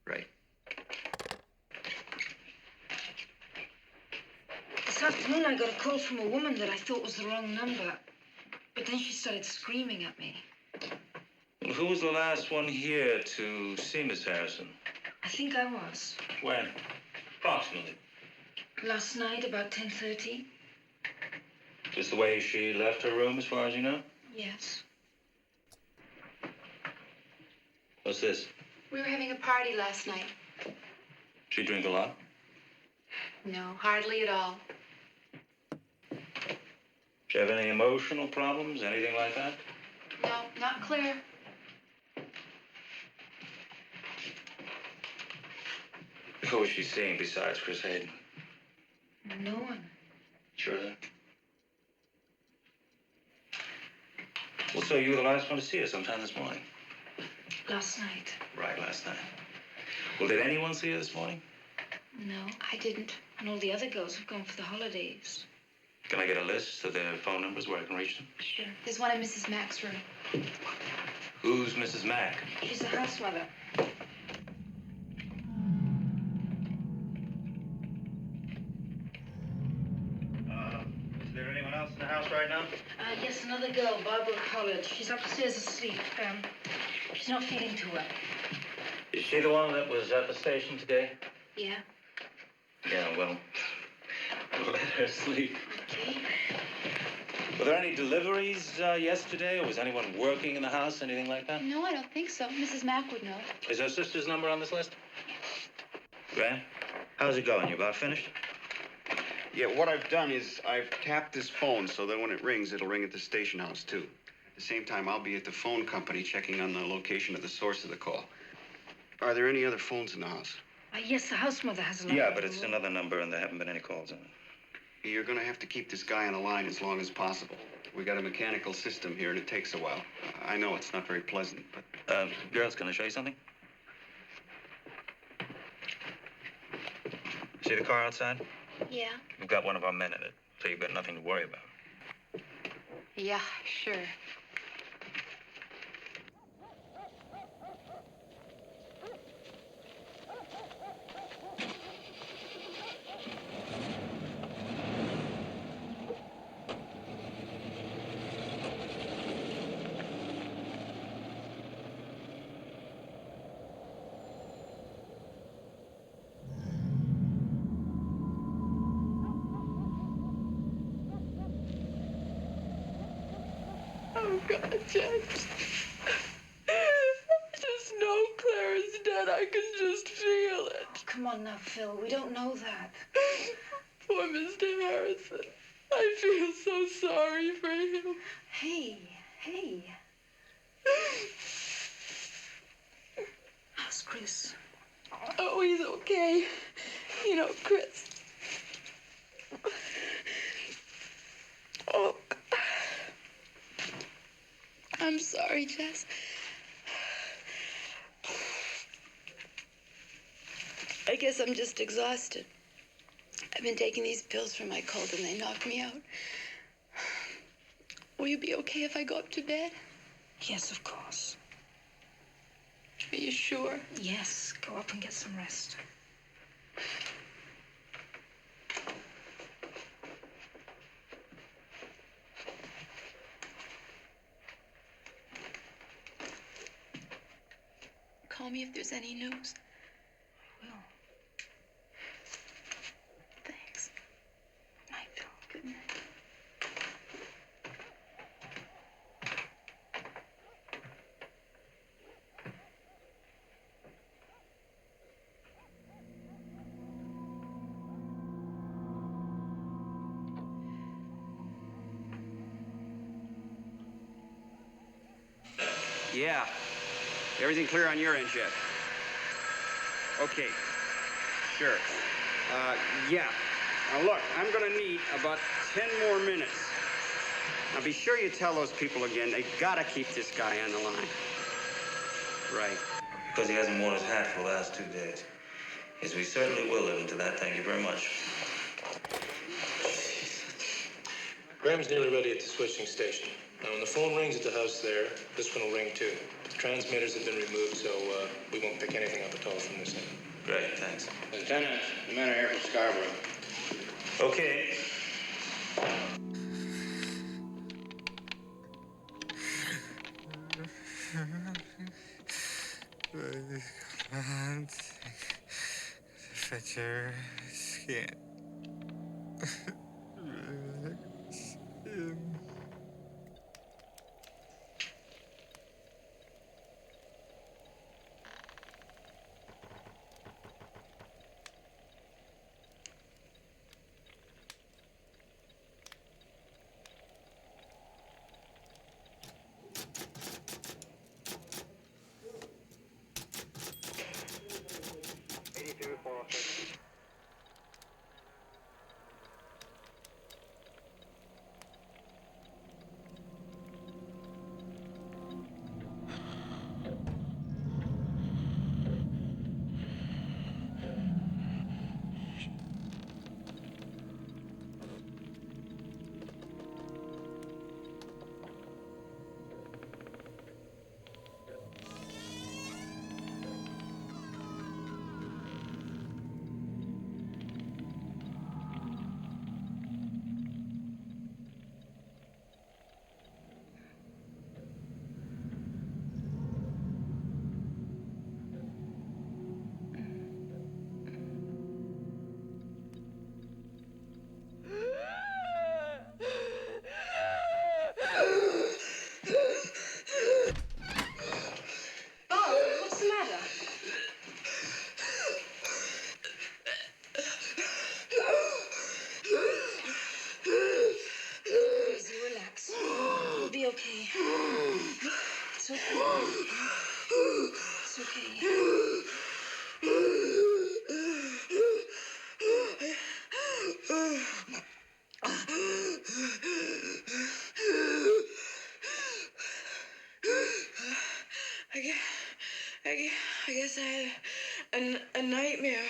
Speaker 3: Right.
Speaker 11: This afternoon, I got a call from a woman that I thought was the wrong number. But then she started screaming at me.
Speaker 18: Who was the last one here to see Miss Harrison?
Speaker 11: I think I was.
Speaker 18: When? Approximately.
Speaker 11: Last night, about 10:30.
Speaker 18: Just the way she left her room, as far as you know?
Speaker 11: Yes.
Speaker 18: What's this?
Speaker 2: We were having a party last night.
Speaker 18: She drink a lot?
Speaker 2: No, hardly at all.
Speaker 18: Did you have any emotional problems, anything like that?
Speaker 2: No, not Claire.
Speaker 18: Who was she seeing besides Chris Hayden?
Speaker 11: No one.
Speaker 18: Sure then? Well, so you were the last one to see her sometime this morning?
Speaker 11: Last night.
Speaker 18: Right, last night. Well, did anyone see her this morning?
Speaker 11: No, I didn't. And all the other girls have gone for the holidays.
Speaker 18: Can I get a list of their phone numbers where I can reach them?
Speaker 2: Sure. There's one in Mrs. Mack's room.
Speaker 18: Who's Mrs. Mack?
Speaker 11: She's a house mother.
Speaker 18: Is there anyone else in the house right now?
Speaker 11: Yes, another girl, Barbara College. She's upstairs asleep. She's not feeling too well.
Speaker 18: Is she the one that was at the station today?
Speaker 11: Yeah.
Speaker 18: Yeah, well, let her sleep.
Speaker 11: Okay.
Speaker 18: Were there any deliveries yesterday, or was anyone working in the house, anything like that?
Speaker 2: No, I don't think so. Mrs. Mack would know.
Speaker 18: Is her sister's number on this list? Graham, how's it going? You about finished?
Speaker 3: Yeah, what I've done is I've tapped this phone so that when it rings, it'll ring at the station house, too. At the same time, I'll be at the phone company checking on the location of the source of the call. Are there any other phones in the house?
Speaker 11: Yes, the house mother has a number.
Speaker 18: Yeah, but it's another number, and there haven't been any calls on it.
Speaker 3: You're going to have to keep this guy on the line as long as possible. We got a mechanical system here, and it takes a while. I know it's not very pleasant, but...
Speaker 18: Girls, can I show you something? See the car outside?
Speaker 2: Yeah.
Speaker 18: We've got one of our men in it, so you've got nothing to worry about.
Speaker 2: Yeah, sure.
Speaker 6: Oh, God, Jess. I just know Claire is dead. I can just feel it.
Speaker 11: Oh, come on now, Phil. We don't know that.
Speaker 6: Poor Mr. Harrison. I feel so sorry for him.
Speaker 11: Hey. How's Chris?
Speaker 6: Oh, he's okay. You know, Chris. Oh. I'm sorry, Jess. I guess I'm just exhausted. I've been taking these pills for my cold and they knock me out. Will you be okay if I go up to bed?
Speaker 11: Yes, of course.
Speaker 6: Are you sure?
Speaker 11: Yes, go up and get some rest.
Speaker 6: Call me if there's any news.
Speaker 11: I will.
Speaker 6: Thanks.
Speaker 11: Night, Phil.
Speaker 6: Good night.
Speaker 3: Yeah. Everything clear on your end, Jeff? Okay. Sure. Yeah. Now, look, I'm going to need about 10 more minutes. Now, be sure you tell those people again, they got to keep this guy on the line. Right.
Speaker 18: Because he hasn't worn his hat for the last 2 days. Yes, we certainly will live into that. Thank you very much.
Speaker 15: Graham's nearly ready at the switching station. Now, when the phone rings at the house there, this one will ring too. The transmitters have been removed, so we won't pick anything up at all from this end.
Speaker 18: Great, thanks.
Speaker 17: Lieutenant, the men are here from Scarborough.
Speaker 15: Okay.
Speaker 22: Can't fetch your skin.
Speaker 6: Oh, what's the matter? Easy, relax. You'll be okay. It's okay. It's okay.
Speaker 23: I guess I had a nightmare.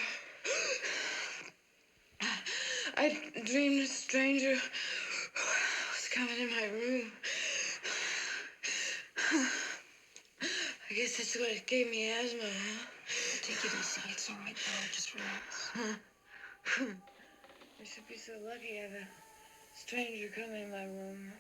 Speaker 23: I dreamed a stranger was coming in my room. I guess that's what gave me asthma, huh?
Speaker 11: Take it easy. It's all right now. Just relax.
Speaker 23: I should be so lucky to have a stranger come in my room.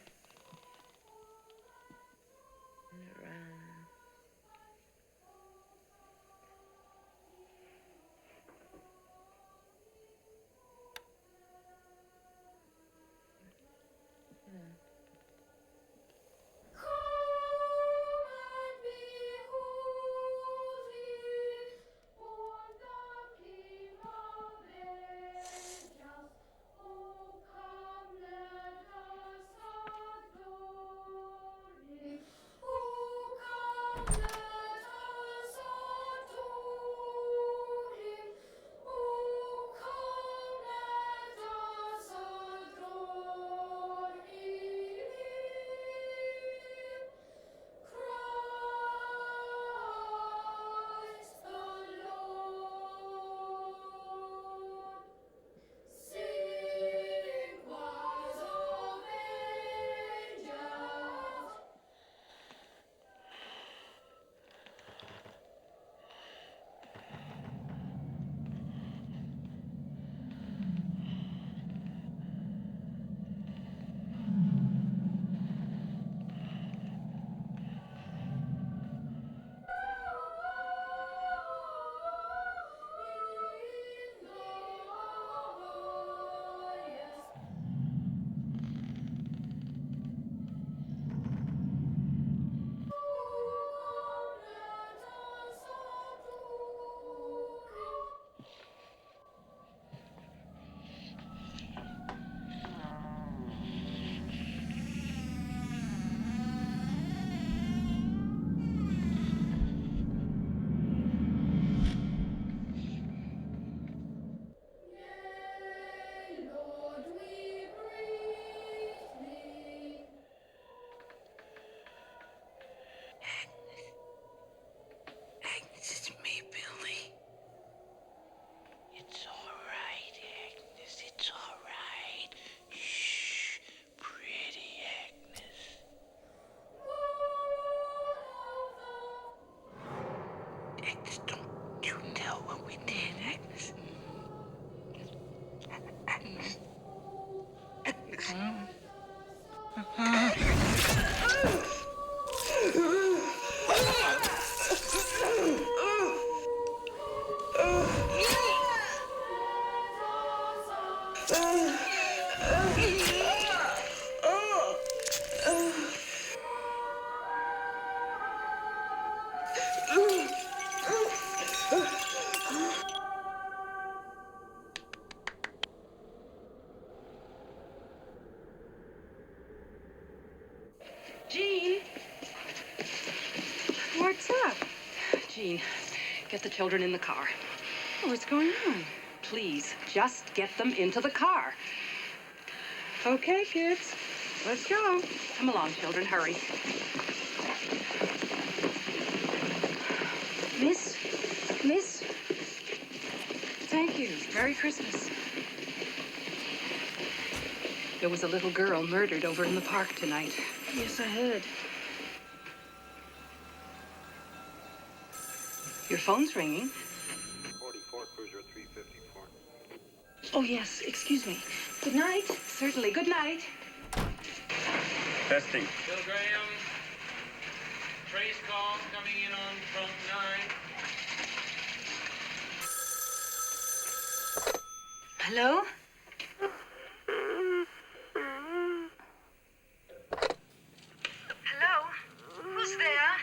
Speaker 4: Jean?
Speaker 11: What's up?
Speaker 4: Jean, get the children in the car.
Speaker 11: What's going on?
Speaker 4: Please, just get them into the car.
Speaker 11: Okay, kids. Let's go.
Speaker 4: Come along, children, hurry.
Speaker 11: Miss? Thank you. Merry Christmas.
Speaker 4: There was a little girl murdered over in the park tonight.
Speaker 11: Yes, I heard.
Speaker 4: Your phone's ringing.
Speaker 3: 44 Cruiser 354.
Speaker 11: Oh, yes. Excuse me. Good night.
Speaker 4: Certainly. Good night.
Speaker 3: Testing.
Speaker 10: Bill Graham. Trace call coming in on front 9.
Speaker 11: Hello? Hello? Who's there?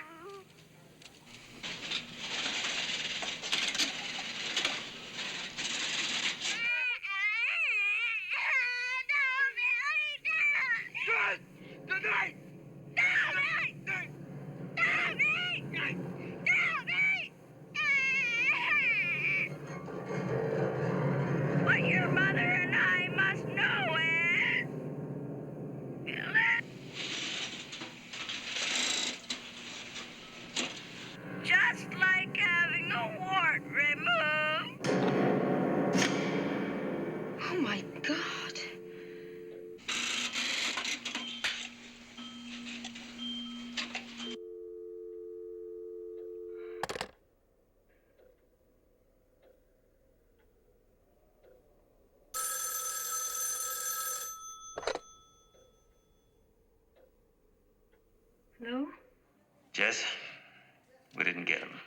Speaker 10: Good night!
Speaker 21: What your mother and I must know is... just like having a wart removed.
Speaker 11: Oh, my God. Hello?
Speaker 18: Jess, we didn't get him.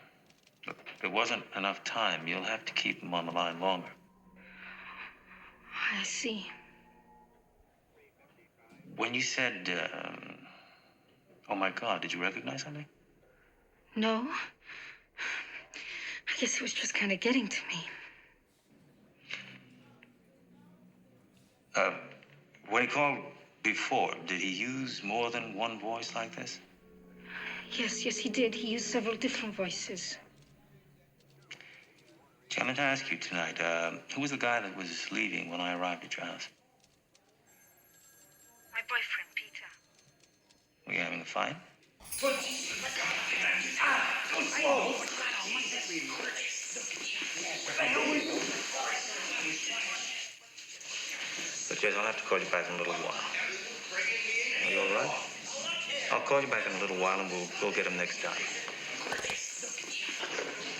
Speaker 18: Look, there wasn't enough time. You'll have to keep him on the line longer.
Speaker 11: I see.
Speaker 18: When you said, oh my God, did you recognize something?
Speaker 11: No. I guess it was just kind of getting to me.
Speaker 18: When he called before, did he use more than one voice like this?
Speaker 11: Yes, he did. He used several different voices.
Speaker 18: Gee, I meant to ask you tonight, who was the guy that was leaving when I arrived at your house?
Speaker 11: My boyfriend, Peter.
Speaker 18: Were you having a fight? But Jess, I'll have to call you back in a little while. Are you all right? I'll call you back in a little while and we'll get him next time.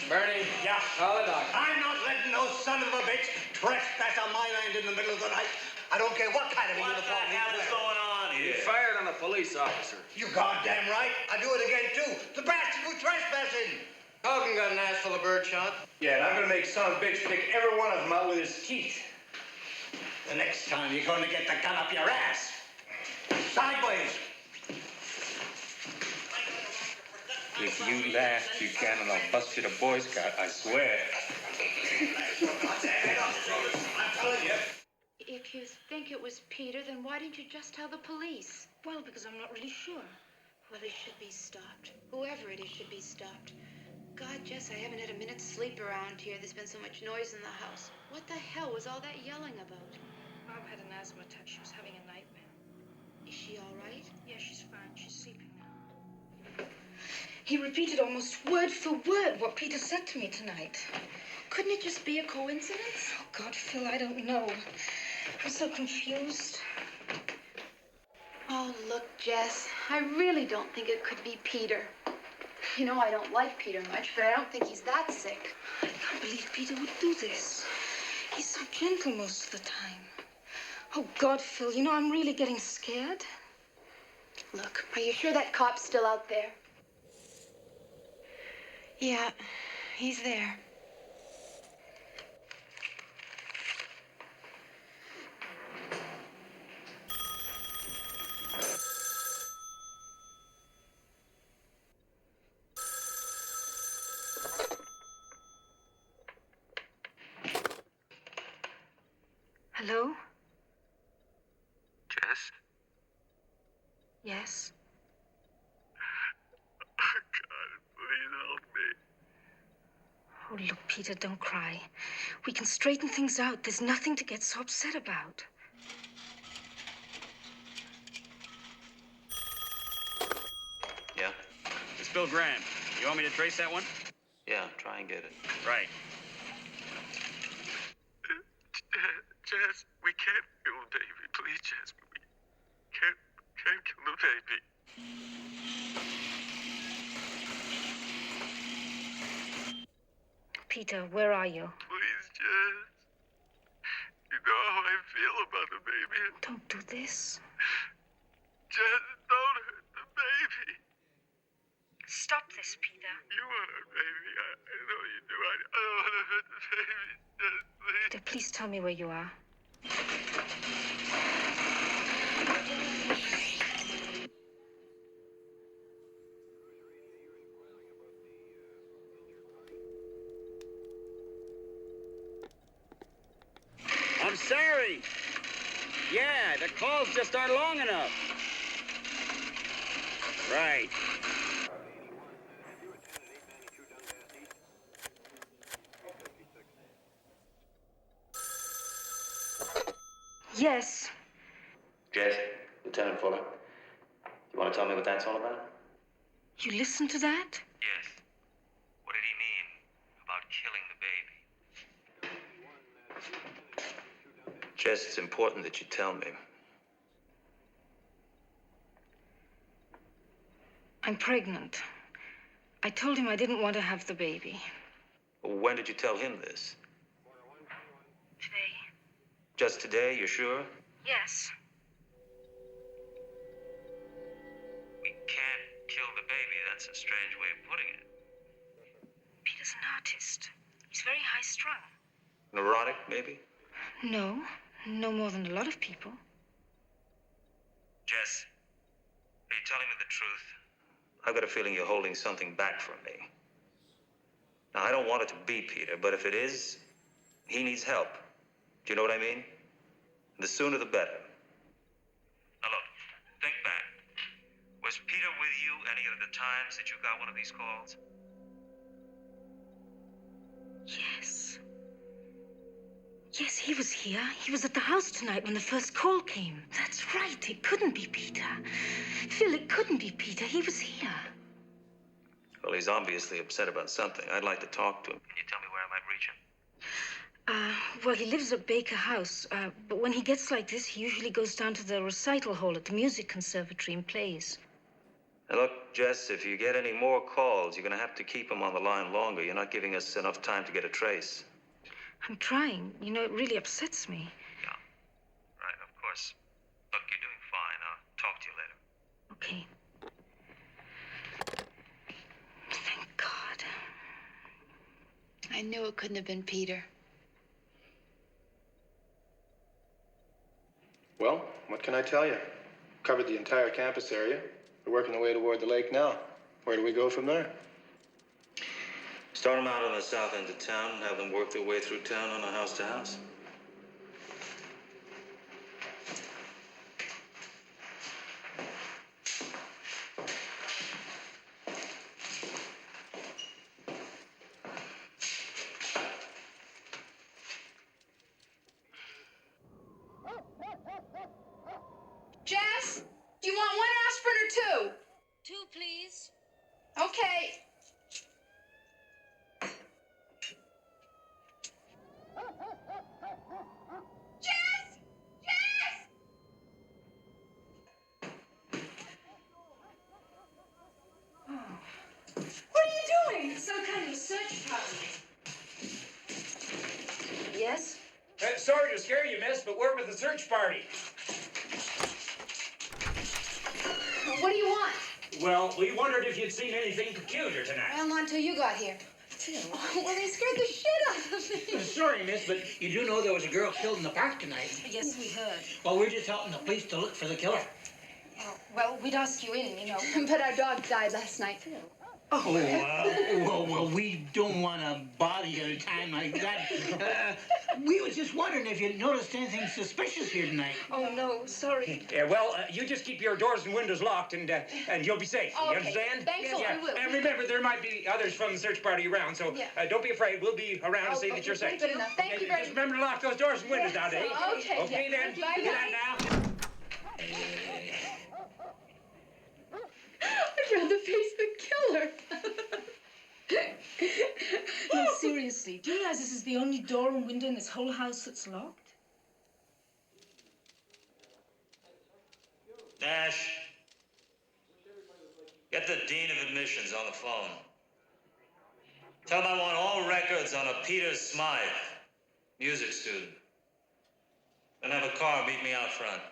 Speaker 5: Bernie. Yeah? Call the doctor. I'm not letting no son of a bitch trespass on my land in the middle of the night. I don't care what kind of a uniform he's wearing.
Speaker 18: going on
Speaker 3: He fired on a police officer.
Speaker 5: You goddamn right. I do it again, too. The bastard was trespassing.
Speaker 17: Hogan got an ass full of birdshot.
Speaker 15: Yeah, and I'm gonna make son of a bitch pick every one of them out with his teeth.
Speaker 5: The next time you're going to get the gun up your ass. Sideways.
Speaker 15: If you laugh, Buchanan, I'll bust you to Boy Scout, I swear.
Speaker 5: I'm telling you.
Speaker 1: If you think it was Peter, then why didn't you just tell the police?
Speaker 11: Well, because I'm not really sure.
Speaker 1: Well, it should be stopped. Whoever it is should be stopped. God, Jess, I haven't had a minute's sleep around here. There's been so much noise in the house. What the hell was all that yelling about?
Speaker 11: Mom had an asthma attack. She was having a nightmare.
Speaker 1: Is she all right?
Speaker 11: Yeah, she's fine. She's sleeping now. He repeated almost word for word what Peter said to me tonight.
Speaker 1: Couldn't it just be a coincidence?
Speaker 11: Oh, God, Phil, I don't know. I'm so confused.
Speaker 1: Oh, look, Jess, I really don't think it could be Peter. You know, I don't like Peter much, but I don't think he's that sick.
Speaker 11: I can't believe Peter would do this. He's so gentle most of the time. Oh, God, Phil, you know, I'm really getting scared.
Speaker 1: Look, are you sure that cop's still out there?
Speaker 6: Yeah, he's there.
Speaker 11: Hello?
Speaker 16: Jess?
Speaker 11: Yes?
Speaker 16: Oh, God, please help me.
Speaker 11: Oh, look, Peter, don't cry. We can straighten things out. There's nothing to get so upset about.
Speaker 18: Yeah?
Speaker 3: It's Bill Graham. You want me to trace that one?
Speaker 18: Yeah, try and get it.
Speaker 3: Right.
Speaker 16: Jess, we can't kill the baby. Please, Jess, we can't kill the baby.
Speaker 11: Peter, where are you?
Speaker 16: Please, Jess. You know how I feel about the baby.
Speaker 11: Don't do this.
Speaker 16: Jess, don't hurt the baby.
Speaker 11: Stop this, Peter.
Speaker 16: You want her baby. I know you do. I don't want to hurt the baby. Jess, please.
Speaker 11: Peter, please tell me where you are.
Speaker 3: I'm sorry. Yeah, the calls just aren't long enough. Right.
Speaker 11: Yes.
Speaker 18: Jess, Lieutenant Fuller, you want to tell me what that's all about?
Speaker 11: You listened to that?
Speaker 20: Yes. What did he mean about killing the baby?
Speaker 18: Jess, it's important that you tell me.
Speaker 11: I'm pregnant. I told him I didn't want to have the baby.
Speaker 18: When did you tell him this?
Speaker 11: Today.
Speaker 18: Just today, you're sure?
Speaker 11: Yes.
Speaker 20: We can't kill the baby. That's a strange way of putting it.
Speaker 11: Peter's an artist. He's very high-strung.
Speaker 18: Neurotic, maybe?
Speaker 11: No. No more than a lot of people.
Speaker 20: Jess, are you telling me the truth?
Speaker 18: I've got a feeling you're holding something back from me. Now, I don't want it to be Peter, but if it is, he needs help. Do you know what I mean? The sooner the better.
Speaker 20: Now look, think back. Was Peter with you any of the times that you got one of these calls?
Speaker 11: Yes. Yes, he was here. He was at the house tonight when the first call came. That's right. It couldn't be Peter. Phil, it couldn't be Peter. He was here.
Speaker 18: Well, he's obviously upset about something. I'd like to talk to him.
Speaker 20: Can you tell me where I might reach him?
Speaker 11: Well, he lives at Baker House. But when he gets like this, he usually goes down to the recital hall at the music conservatory and plays.
Speaker 18: Now, look, Jess, if you get any more calls, you're going to have to keep him on the line longer. You're not giving us enough time to get a trace.
Speaker 11: I'm trying. You know, it really upsets me.
Speaker 20: Yeah. Right, of course. Look, you're doing fine. I'll talk to you later.
Speaker 11: Okay. Thank God.
Speaker 6: I knew it couldn't have been Peter.
Speaker 15: Well, what can I tell you? Covered the entire campus area. We're working our way toward the lake now. Where do we go from there?
Speaker 18: Start them out on the south end of town and have them work their way through town on a house-to-house.
Speaker 2: Jess, do you want one aspirin or two?
Speaker 11: Two, please.
Speaker 2: Okay. Jess! Jess! What are you doing?
Speaker 11: Some kind of a search party. Yes?
Speaker 10: Sorry to scare you, miss, but we're with the search party.
Speaker 2: What do you want?
Speaker 10: Well, we wondered if you'd seen anything peculiar tonight.
Speaker 2: Well, not until you got here. Oh, well, they scared the shit out of me.
Speaker 5: Sorry, miss, but you do know there was a girl killed in the park tonight.
Speaker 11: Yes, we heard.
Speaker 5: Well, we're just helping the police to look for the killer.
Speaker 11: Well, we'd ask you in, you know.
Speaker 2: But our dog died last night.
Speaker 5: Well, we don't want to bother you at a time like that. We was just wondering if you noticed anything suspicious here tonight.
Speaker 11: Oh, no, sorry.
Speaker 8: Yeah, well, you just keep your doors and windows locked, and you'll be safe.
Speaker 11: Oh,
Speaker 8: You
Speaker 11: okay.
Speaker 8: understand?
Speaker 11: Thanks a lot.
Speaker 8: Yeah.
Speaker 11: We will.
Speaker 8: And remember, there might be others from the search party around, so don't be afraid. We'll be around to see that you're safe.
Speaker 11: Good enough. Thank you very
Speaker 8: Just remember to lock those doors and windows now, Dave.
Speaker 11: Okay.
Speaker 8: Okay, then.
Speaker 11: Bye,
Speaker 8: Good night now.
Speaker 11: I'd rather face the killer. No, seriously, do you realize this is the only door and window in this whole house that's locked?
Speaker 18: Nash, get the Dean of Admissions on the phone. Tell him I want all records on a Peter Smythe, music student. Then have a car meet me out front.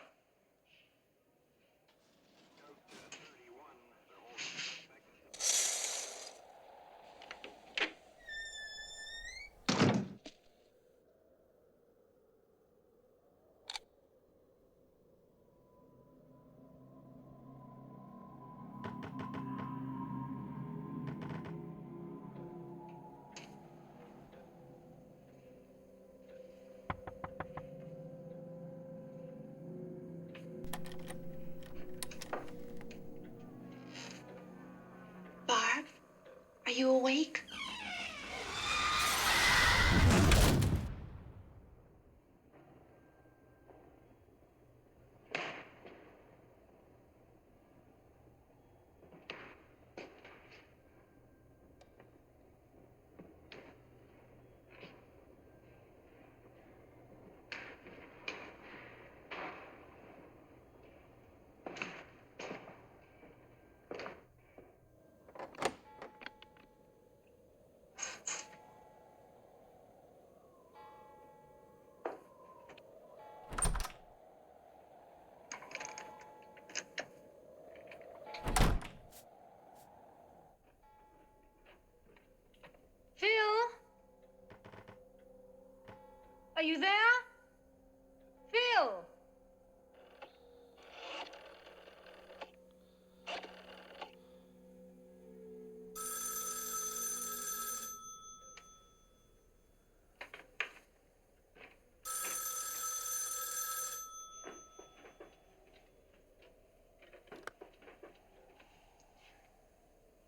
Speaker 6: Barb, are you awake?
Speaker 2: Phil? Are you there? Phil?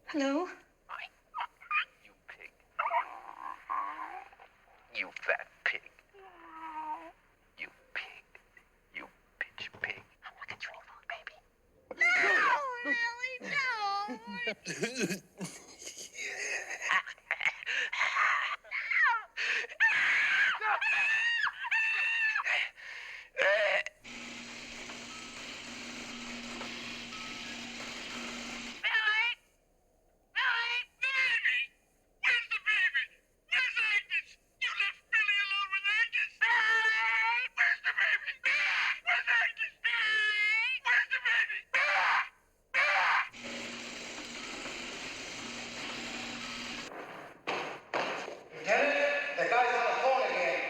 Speaker 11: Hello?
Speaker 7: You pig. You fat pig. You pig. You bitch pig. Look at your baby.
Speaker 2: No, really, no.
Speaker 17: Lieutenant, the guy's on the phone again.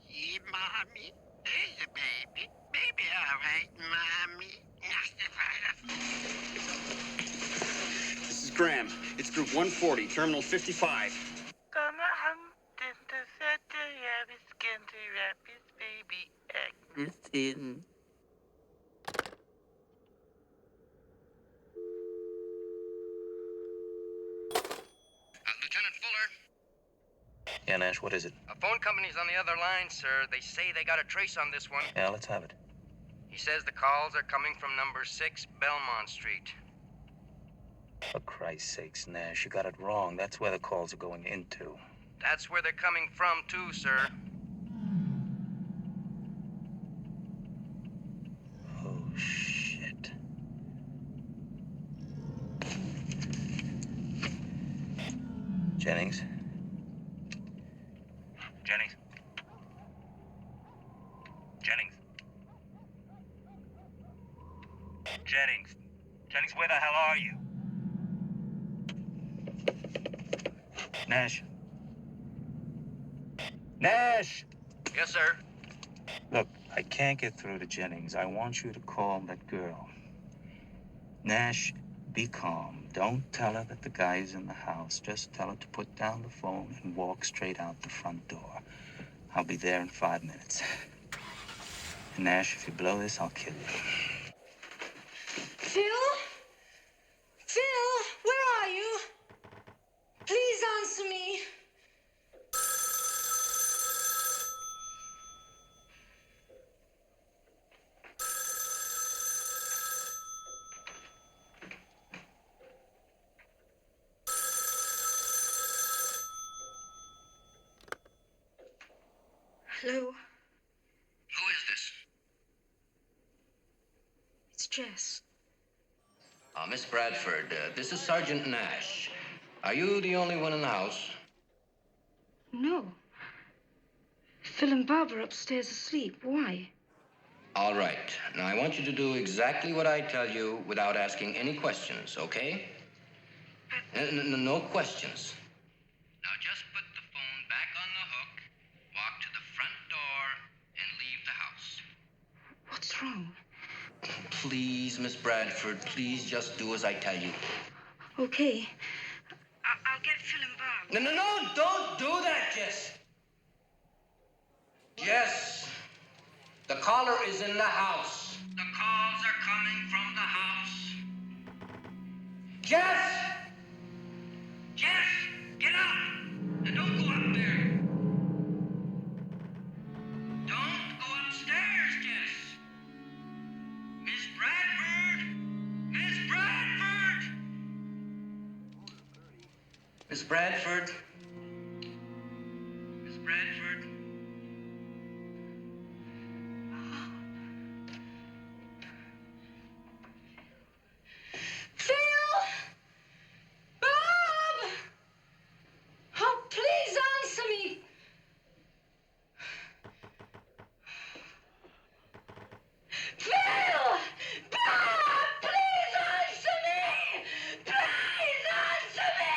Speaker 7: Yeah, mommy. There's a baby. Baby, all right, mommy.
Speaker 3: This is Graham. It's group 140, terminal 55.
Speaker 7: Gonna hunt into such a rabbit skin to wrap his baby Agnes in.
Speaker 17: Lieutenant Fuller,
Speaker 18: Yeah, Nash, what is it?
Speaker 17: a phone company's on the other line, sir. They say they got a trace on this one.
Speaker 18: Yeah, let's have it.
Speaker 17: He says the calls are coming from number 6 Belmont Street.
Speaker 18: For Christ's sakes, Nash, you got it wrong. That's where the calls are going into.
Speaker 17: That's where they're coming from, too, sir.
Speaker 18: Oh, shit. Jennings? Jennings? Jennings? Jennings? Jennings, where the hell are you? Nash? Nash!
Speaker 17: Yes, sir.
Speaker 18: Look, I can't get through to Jennings. I want you to call that girl. Nash, be calm. Don't tell her that the guy is in the house. Just tell her to put down the phone and walk straight out the front door. I'll be there in 5 minutes. And Nash, if you blow this, I'll kill you.
Speaker 11: Phil? Phil, where are you? Please answer me. Hello?
Speaker 17: Who is this?
Speaker 11: It's Jess.
Speaker 17: Miss Bradford, this is Sergeant Nash. Are you the only one in the house?
Speaker 11: No. Phil and Bob are upstairs asleep. Why?
Speaker 17: All right. Now, I want you to do exactly what I tell you without asking any questions, okay? No questions. Now, just put the phone back on the hook, walk to the front door, and leave the house.
Speaker 11: What's wrong?
Speaker 17: Please, Miss Bradford, please just do as I tell you.
Speaker 11: Okay. I'll get Phil and Bob.
Speaker 17: No, don't do that, Jess. Jess, the caller is in the house. The calls are coming from the house. Jess! Jess, get up! And don't go up there. Don't go upstairs, Jess. Miss Bradford! Miss Bradford! Miss Bradford? Miss Bradford?
Speaker 11: Phil! Bob! Oh, please answer me. Phil! Bob! Please answer me! Please answer me!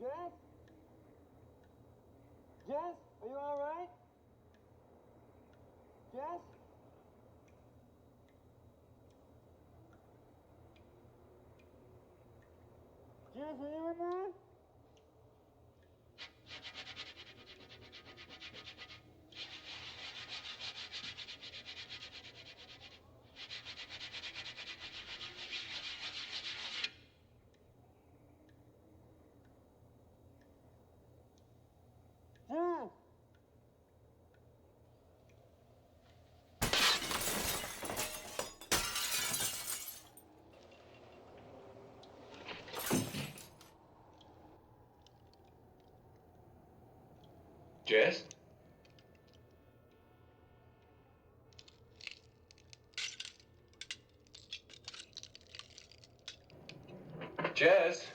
Speaker 9: Jess? Jess, are you all right? Jess? Jess, are you in there? Jess!
Speaker 12: Jess? Jess?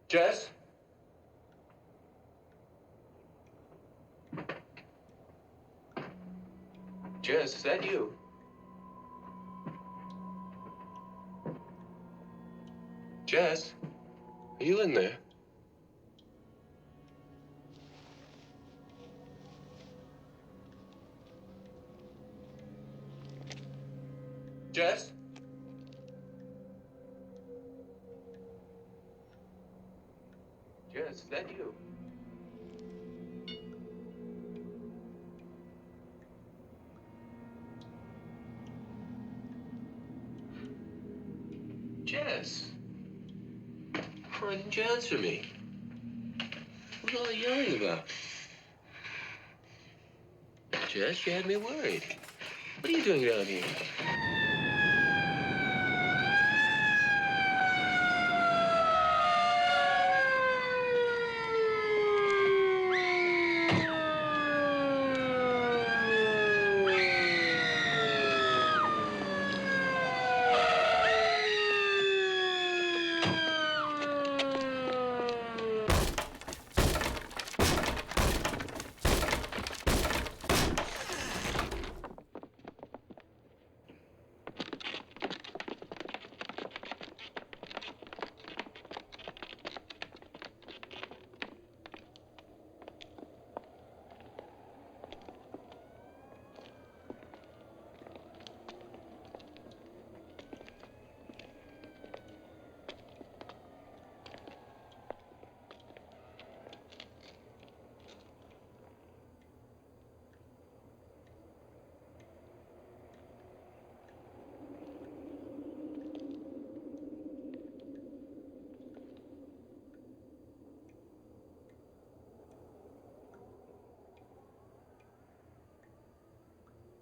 Speaker 12: Jess? Jess, is that you? Jess? Are you in there? Jess? Jess, is that you? Jess? Why didn't you answer me? What was all the yelling about? Jess, you had me worried. What are you doing down here?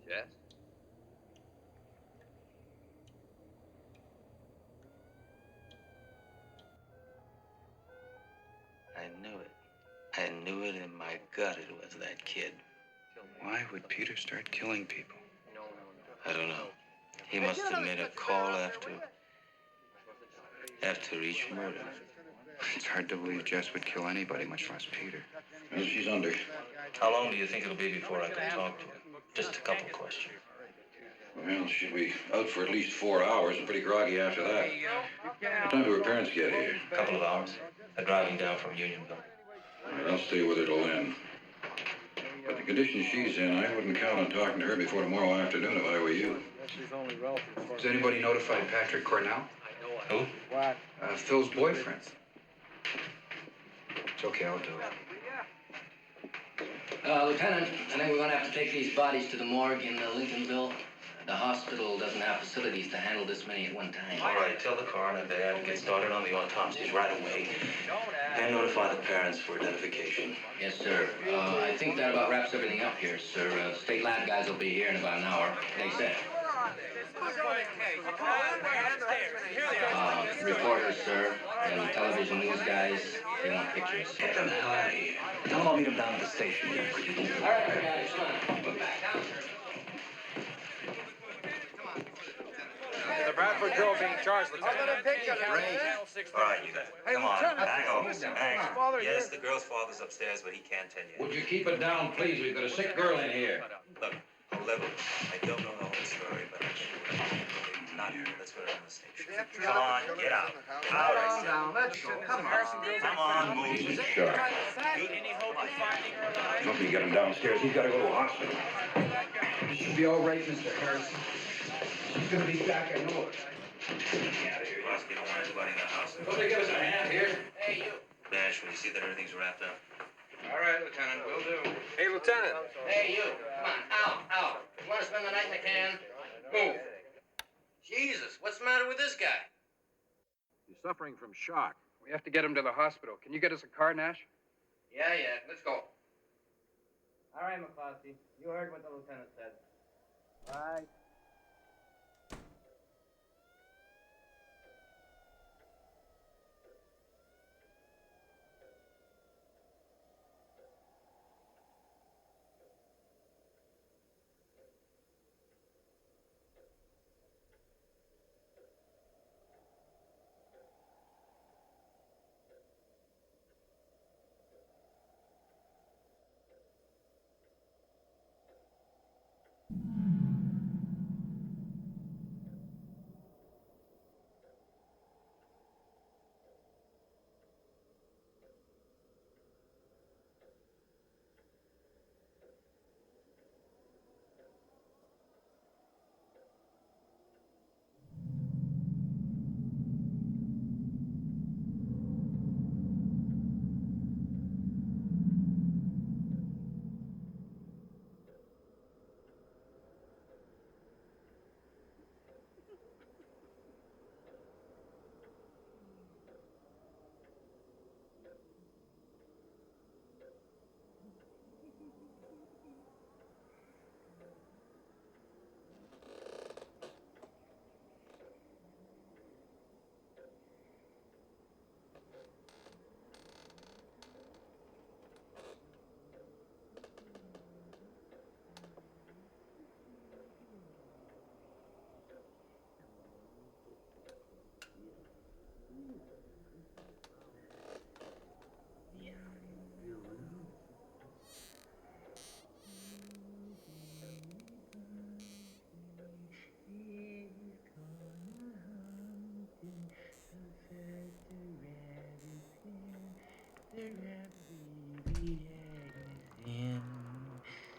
Speaker 12: Jess?
Speaker 18: I knew it. I knew it in my gut it was that kid.
Speaker 19: Why would Peter start killing people?
Speaker 18: I don't know. He must have made a call after each murder.
Speaker 19: It's hard to believe Jess would kill anybody, much less Peter.
Speaker 5: Well, she's under.
Speaker 18: How long do you think it'll be before I can talk to her? Just a couple questions.
Speaker 5: Well, she'll be out for at least 4 hours and pretty groggy after that. What time do her parents get here?
Speaker 18: A couple of hours. They're driving down from Unionville.
Speaker 5: All right, I'll stay with her till then. But the condition she's in, I wouldn't count on talking to her before tomorrow afternoon if I were you.
Speaker 19: Has anybody notified Patrick Cornell?
Speaker 12: Who?
Speaker 9: What?
Speaker 19: Phil's boyfriend. It's okay, I'll do it.
Speaker 17: Lieutenant, I think we're going to have to take these bodies to the morgue in Lincolnville. The hospital doesn't have facilities to handle this many at one time.
Speaker 7: All right, tell the coroner there to get started on the autopsies right away. And notify the parents for identification.
Speaker 17: Yes, sir. I think that about wraps everything up here, sir. The state lab guys will be here in about an hour. They said. Reporters, sir, and television news guys, they want pictures.
Speaker 7: Get them the hell out of here. Tell them I'll meet them down at the station.
Speaker 17: All right, guys, come on.
Speaker 8: The Bradford girl being charged, Lieutenant.
Speaker 7: All right, you guys. Come on. Hang on, mister. Hang on. Yes, the girl's father's upstairs, but he can't tell you.
Speaker 19: Would you keep it down, please? We've got a sick girl in here.
Speaker 7: Look, I'll level. I don't know the whole story, but I can believe not here. Let's put it on the station. Come on, get out. All right,
Speaker 9: Now, let's go. Come on.
Speaker 7: come on, move.
Speaker 12: Sure.
Speaker 10: Any hope of finding her alive?
Speaker 12: Let me get him downstairs. He's got to go to the hospital.
Speaker 19: You should be all right, Mr. Harrison. She's gonna be back, I know it.
Speaker 7: Get out of here. You don't want anybody in the house.
Speaker 19: Somebody give us a hand here.
Speaker 21: Hey, you.
Speaker 7: Nash, will you see that everything's wrapped up?
Speaker 19: All right, Lieutenant, will do.
Speaker 8: Hey, Lieutenant.
Speaker 21: Hey, you. Come on, out. You want to spend the night in the can? Move. Jesus, what's the matter with this guy?
Speaker 19: He's suffering from shock. We have to get him to the hospital. Can you get us a car, Nash?
Speaker 21: Yeah, let's go.
Speaker 9: All right, McCloskey. You heard what the lieutenant said. All right.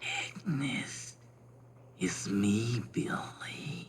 Speaker 7: Agnes, it's me, Billy.